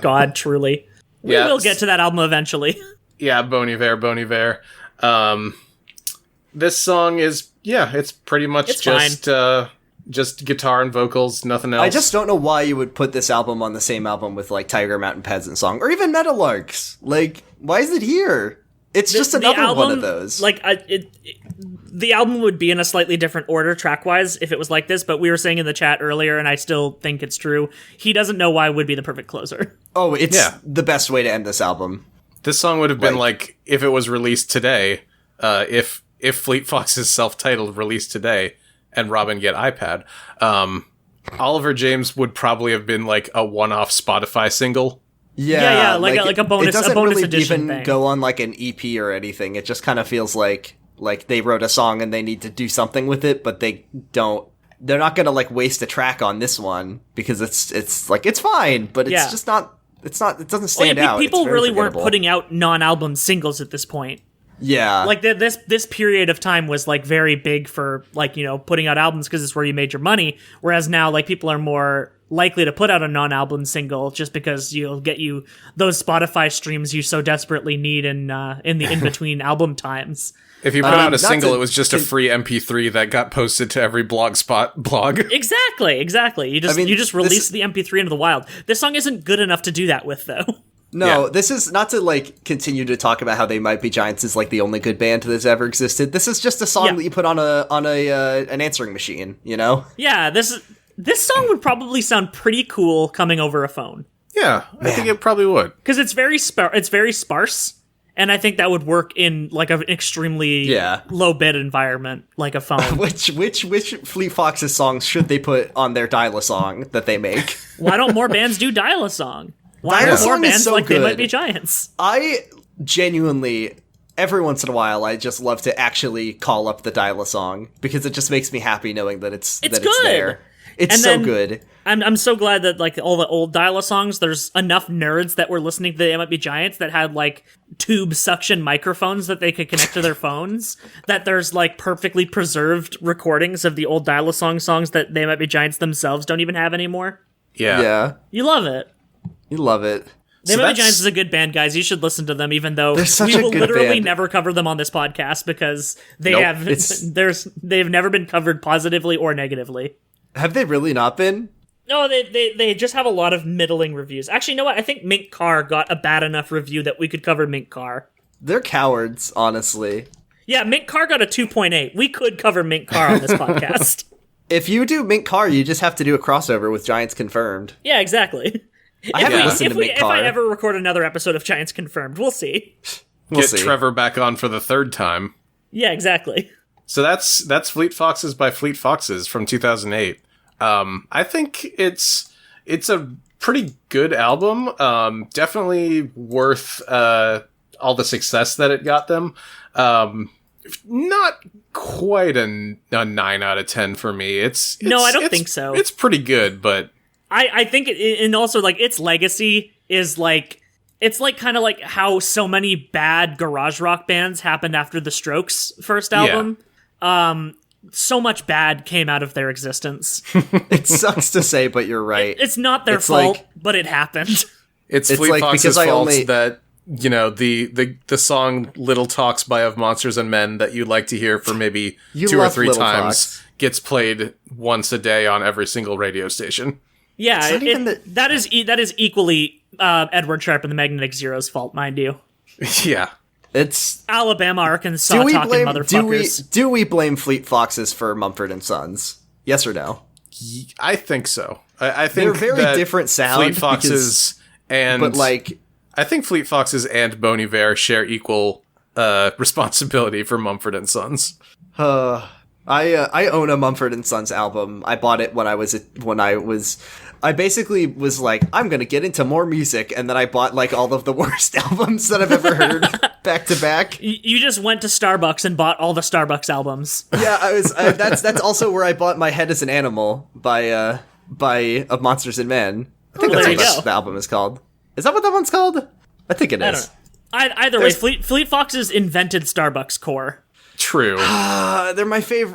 God, truly. We will get to that album eventually. Yeah, Bon Iver. This song is it's pretty much just guitar and vocals, nothing else. I just don't know why you would put this album on the same album with like Tiger Mountain Peasant Song or even Metalarks. Like, why is it here? It's just another one of those. Like, the album would be in a slightly different order track-wise if it was like this, but we were saying in the chat earlier, and I still think it's true, he doesn't know why would be the perfect closer. Oh, it's the best way to end this album. This song would have been like if it was released today, if Fleet Fox's self-titled released today, and Robin get iPad, Oliver James would probably have been like a one-off Spotify single. Yeah, like a bonus, it doesn't a bonus really edition even thing. go on like an EP or anything. It just kind of feels like they wrote a song and they need to do something with it, but they don't they're not gonna like waste a track on this one because it's like it's fine, but it's just not. It doesn't stand out. People really weren't putting out non-album singles at this point. Yeah, like this period of time was like very big for like, you know, putting out albums because it's where you made your money. Whereas now, like, people are more likely to put out a non-album single just because you'll get you those Spotify streams you so desperately need in the in-between album times. If you put out a single, it was just a free MP3 that got posted to every blogspot blog. Exactly. You just release the MP3 into the wild. This song isn't good enough to do that with, though. No, This is not to like continue to talk about how They Might Be Giants is like the only good band that's ever existed. This is just a song that you put on an answering machine, you know? Yeah, this song would probably sound pretty cool coming over a phone. Yeah, I think it probably would. Because it's very sparse. And I think that would work in like an extremely low bit environment, like a phone. Which Fleet Foxes songs should they put on their Dial-A-Song that they make? Why don't more bands do Dial-A-Song? Why don't more bands like They Might Be Giants? I genuinely, every once in a while, I just love to actually call up the Dial-A-Song because it just makes me happy knowing that it's there. It's so good. I'm so glad that like all the old Dial-A songs, there's enough nerds that were listening to They Might Be Giants that had like tube suction microphones that they could connect to their phones, that there's like perfectly preserved recordings of the old Dial-A songs that They Might Be Giants themselves don't even have anymore. Yeah. You love it. You love it. They Might Be Giants is a good band, guys. You should listen to them, even though we will literally never cover them on this podcast because they've never been covered positively or negatively. Have they really not been? No, they just have a lot of middling reviews. Actually, you know what? I think Mink Car got a bad enough review that we could cover Mink Car. They're cowards, honestly. Yeah, Mink Car got a 2.8. We could cover Mink Car on this podcast. If you do Mink Car, you just have to do a crossover with Giants Confirmed. Yeah, exactly. I haven't listened to Mink Car. If I ever record another episode of Giants Confirmed, we'll see. Get Trevor back on for the third time. Yeah, exactly. So that's Fleet Foxes by Fleet Foxes from 2008. I think it's a pretty good album. Definitely worth all the success that it got them. Not quite a 9 out of 10 for me. I don't think so. It's pretty good, but I think and also like its legacy is like it's like kind of like how so many bad garage rock bands happened after the Strokes' first album. Yeah. So much bad came out of their existence. It sucks to say, but you're right. It's not their fault, but it happened. It's Fleet Fox's fault that, you know, the song Little Talks by Of Monsters and Men that you like to hear for maybe 2 or 3 times gets played once a day on every single radio station. Yeah, that is equally Edward Sharpe and the Magnetic Zero's fault, mind you. Yeah. It's Alabama, Arkansas talking motherfuckers. Do we blame Fleet Foxes for Mumford and Sons? Yes or no? I think so. I think they're very different sound. Fleet Foxes I think Fleet Foxes and Bon Iver share equal responsibility for Mumford and Sons. I own a Mumford and Sons album. I bought it I basically was like, I'm gonna get into more music, and then I bought like all of the worst albums that I've ever heard back to back. You just went to Starbucks and bought all the Starbucks albums. Yeah, that's also where I bought My Head as an Animal by Of Monsters and Men. I think that's what the album is called. Is that what that one's called? I think it is. Either way, Fleet Foxes invented Starbucks core. True. They're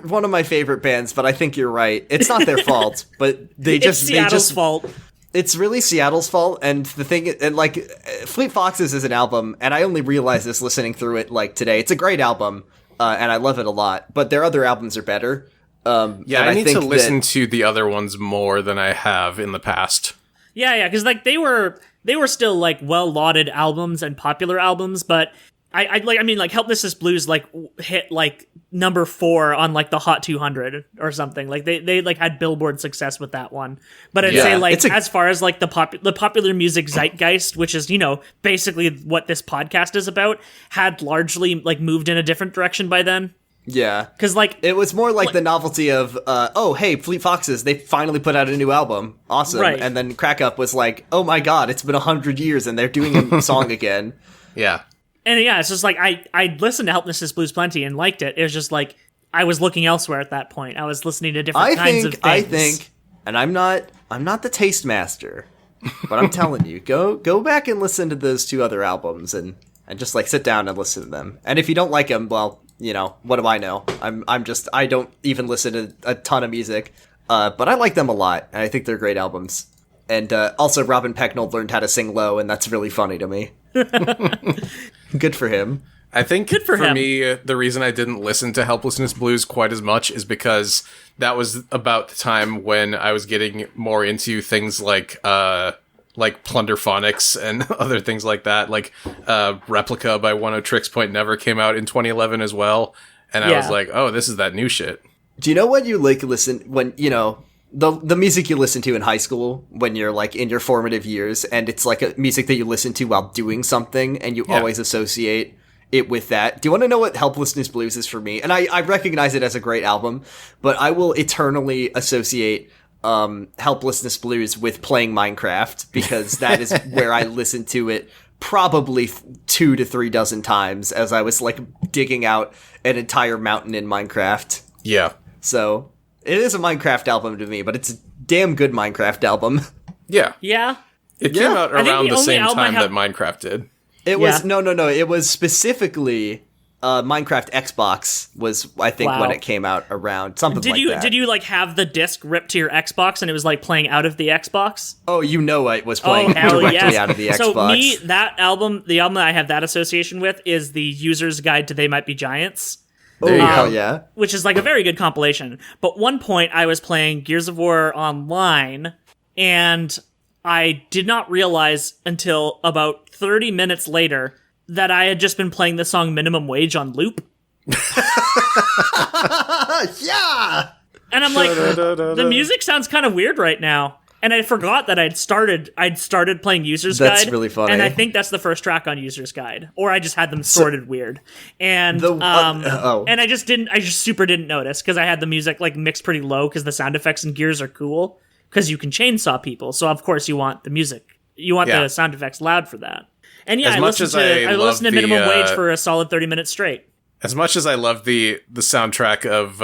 one of my favorite bands, but I think you're right. It's not their fault, but it's Seattle's fault. It's really Seattle's fault, and the thing, and like Fleet Foxes is an album, and I only realized this listening through it like today. It's a great album, and I love it a lot. But their other albums are better. I need to listen to the other ones more than I have in the past. Yeah, because like they were still like well lauded albums and popular albums, but. Helpless Blues like hit like number 4 on like the Hot 200 or something. Like they like had Billboard success with that one. But I'd say like as far as like the popular music zeitgeist, which is, you know, basically what this podcast is about, had largely like moved in a different direction by then. Yeah. Because like it was more like the novelty of oh hey, Fleet Foxes, they finally put out a new album. Awesome. Right. And then Crack Up was like, oh my god, it's been 100 years and they're doing a song again. Yeah. And yeah, it's just like I listened to Helpless Blues plenty and liked it. It was just like I was looking elsewhere at that point. I was listening to different kinds of things. I think, and I'm not the taste master, but I'm telling you, go back and listen to those 2 other albums and just like sit down and listen to them. And if you don't like them, well, you know, what do I know? I don't even listen to a ton of music, but I like them a lot, and I think they're great albums. And also, Robin Pecknold learned how to sing low, and that's really funny to me. Good for him. I think Good for him. me, the reason I didn't listen to Helplessness Blues quite as much is because that was about the time when I was getting more into things like Plunderphonics and other things like that. Like Replica by One O Tricks Point Never came out in 2011 as well. And I was like, oh, this is that new shit. Do you know what you like listen when, you know, the music you listen to in high school when you're like in your formative years, and it's like a music that you listen to while doing something and you always associate it with that? Do you want to know what Helplessness Blues is for me? And I recognize it as a great album, but I will eternally associate Helplessness Blues with playing Minecraft, because that is where I listened to it probably 2 to 3 dozen times as I was like digging out an entire mountain in Minecraft. Yeah. So it is a Minecraft album to me, but it's a damn good Minecraft album. Yeah. Yeah. It came out around the same album time that Minecraft did. It was no. It was specifically Minecraft Xbox was, I think, when it came out around something like that. Did you like have the disc ripped to your Xbox and it was like playing out of the Xbox? Oh, you know, it was playing hell directly yes. out of the Xbox. So me, that album, the album that I have that association with is the User's Guide to They Might Be Giants. There you go, yeah. Which is like a very good compilation. But one point I was playing Gears of War Online, and I did not realize until about 30 minutes later that I had just been playing the song Minimum Wage on loop. Yeah! And I'm like, the music sounds kind of weird right now. And I forgot that I'd started playing User's Guide. That's really funny. And I think that's the first track on User's Guide. Or I just had them sorted weird. And and I just super didn't notice, because I had the music like mixed pretty low, because the sound effects in Gears are cool, because you can chainsaw people. So of course you want the music. You want the sound effects loud for that. And yeah, I listened to Minimum Wage for a solid 30 minutes straight. As much as I love the soundtrack of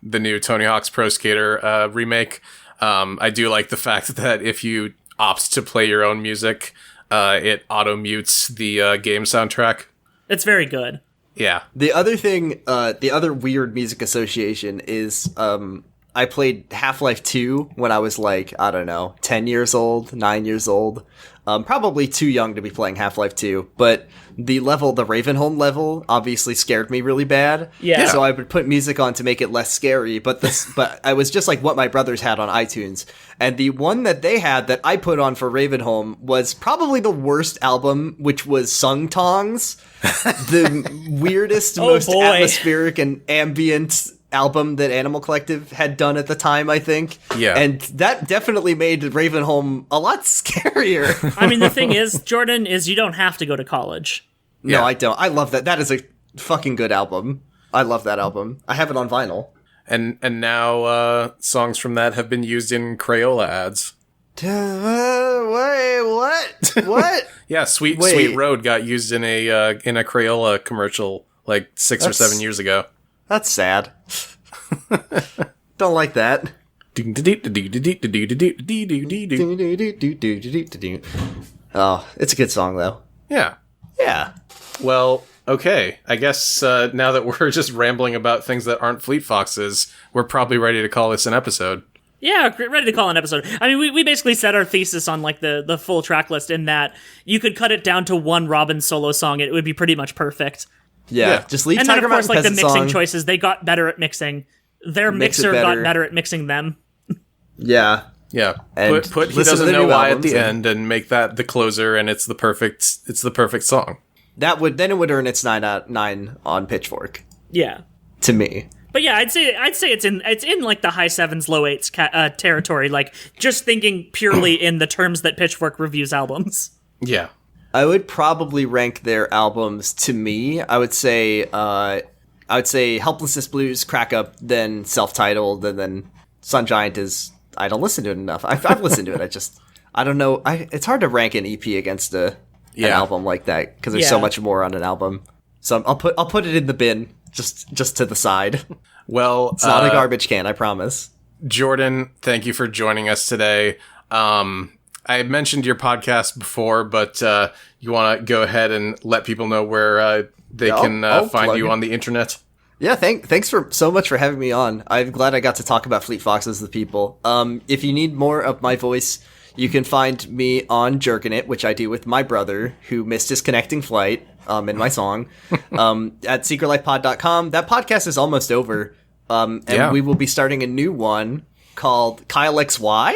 the new Tony Hawk's Pro Skater remake, I do like the fact that if you opt to play your own music, it auto-mutes the game soundtrack. It's very good. Yeah. The other thing, the other weird music association is I played Half-Life 2 when I was like, I don't know, 10 years old, 9 years old. Probably too young to be playing Half-Life 2, but the Ravenholm level obviously scared me really bad. Yeah. So I would put music on to make it less scary, but I was just like what my brothers had on iTunes. And the one that they had that I put on for Ravenholm was probably the worst album, which was Sung Tongs, the weirdest, most atmospheric and ambient album that Animal Collective had done at the time, I think. Yeah. And that definitely made Ravenholm a lot scarier. I mean, the thing is, Jordan, is you don't have to go to college. No, I don't. I love that. That is a fucking good album. I love that album. I have it on vinyl. And now songs from that have been used in Crayola ads. Wait, what? What? Yeah, Sweet Road got used in a Crayola commercial like 6 or 7 years ago. That's sad. Don't like that. Oh, it's a good song, though. Yeah. Yeah. Well, okay. I guess now that we're just rambling about things that aren't Fleet Foxes, we're probably ready to call this an episode. Yeah, ready to call an episode. I mean, we basically set our thesis on like the full track list, in that you could cut it down to one Robin solo song. It would be pretty much perfect. Yeah. Just leave and Tiger then, of course, Mountain like the Peasant mixing song. choices, they got better at mixing. Their mixer got better at mixing them. Yeah. Yeah. And put He listen to Doesn't the Know new Why at albums the and- end and make that the closer, and it's the perfect song. Then it would earn its 9 out of 9 on Pitchfork. Yeah. To me. But yeah, I'd say it's in like the high 7s, low 8s territory. Like, just thinking purely in the terms that Pitchfork reviews albums. Yeah. I would probably rank their albums, to me. I would say Helplessness Blues, Crack Up, then Self-Titled, and then Sun Giant is... I don't listen to it enough. I've listened to it. I don't know. It's hard to rank an EP against an album like that, because there's so much more on an album. So I'll put it in the bin. just to the side. Well, It's not a garbage can, I promise. Jordan, thank you for joining us today. I had mentioned your podcast before, but you want to go ahead and let people know where they can I'll find plug you it. on the internet? Yeah, thanks for so much for having me on. I'm glad I got to talk about Fleet Foxes the People. If you need more of my voice, you can find me on Juergen It, which I do with my brother, who missed his connecting flight in my song, at secretlifepod.com. That podcast is almost over, and we will be starting a new one called Kyle XY,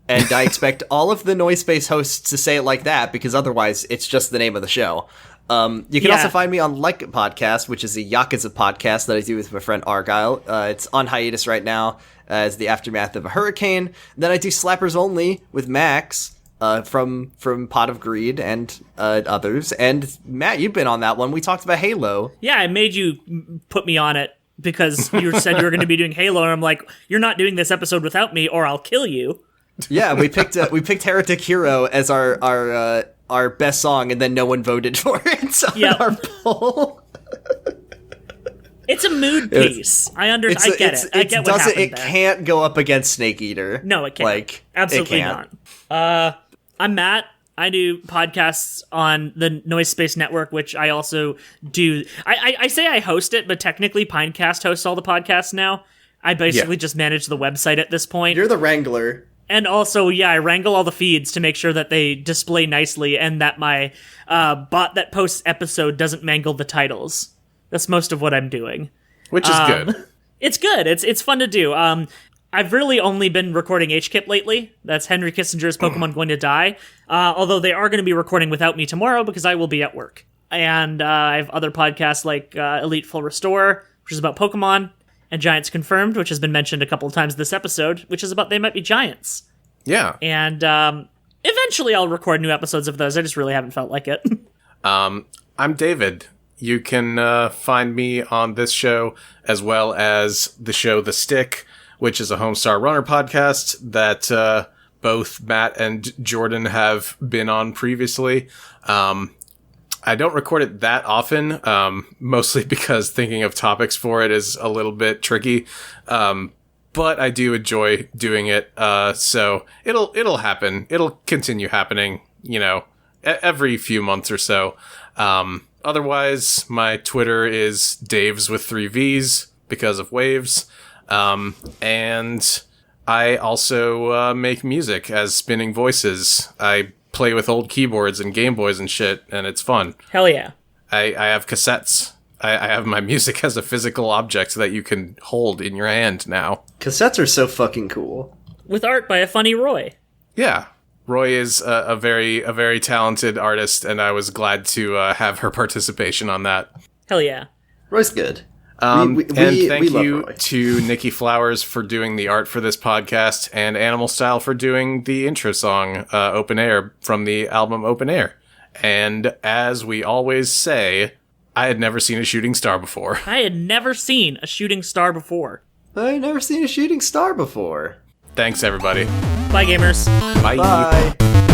and I expect all of the Noise Space hosts to say it like that, because otherwise it's just the name of the show. You can also find me on Like It Podcast, which is a Yakuza podcast that I do with my friend Argyle. It's on hiatus right now as the aftermath of a hurricane. Then I do Slappers Only with Max from Pot of Greed and others. And Matt, you've been on that one. We talked about Halo. Yeah, I made you put me on it because you said you were going to be doing Halo, and I'm like, you're not doing this episode without me, or I'll kill you. Yeah, we picked Heretic Hero as our best song, and then no one voted for it on our poll. It's a mood piece. I get it. I get what happened It there. can't go up against Snake Eater. No, it can't. Like, absolutely it can't. not. I'm Matt. I do podcasts on the Noise Space Network, which I also do. I say I host it, but technically Pinecast hosts all the podcasts now. I basically just manage the website at this point. You're the wrangler. And also, I wrangle all the feeds to make sure that they display nicely and that my bot that posts episode doesn't mangle the titles. That's most of what I'm doing. Which is good. It's good. It's fun to do. I've really only been recording HKIP lately. That's Henry Kissinger's Pokemon Going to Die. Although they are going to be recording without me tomorrow because I will be at work. And I have other podcasts like Elite Full Restore, which is about Pokemon, and Giants Confirmed, which has been mentioned a couple of times this episode, which is about They Might Be Giants. Yeah. And eventually I'll record new episodes of those. I just really haven't felt like it. I'm David. You can find me on this show as well as the show The Stick, which is a Homestar Runner podcast that both Matt and Jordan have been on previously. I don't record it that often, mostly because thinking of topics for it is a little bit tricky. But I do enjoy doing it. So it'll happen. It'll continue happening, every few months or so. Otherwise, my Twitter is Daves with 3 V's because of waves. And I also make music as Spinning Voices. I play with old keyboards and Game Boys and shit, and it's fun. Hell yeah. I have cassettes. I have my music as a physical object that you can hold in your hand now. Cassettes are so fucking cool. With art by a funny Roy. Yeah. Roy is a very talented artist, and I was glad to have her participation on that. Hell yeah. Roy's good. And thank love you Roy. to Nikki Flowers for doing the art for this podcast, and Animal Style for doing the intro song, Open Air, from the album Open Air. And as we always say, I had never seen a shooting star before. I had never seen a shooting star before. I've never seen a shooting star before. Thanks, everybody. Bye, gamers. Bye. Bye.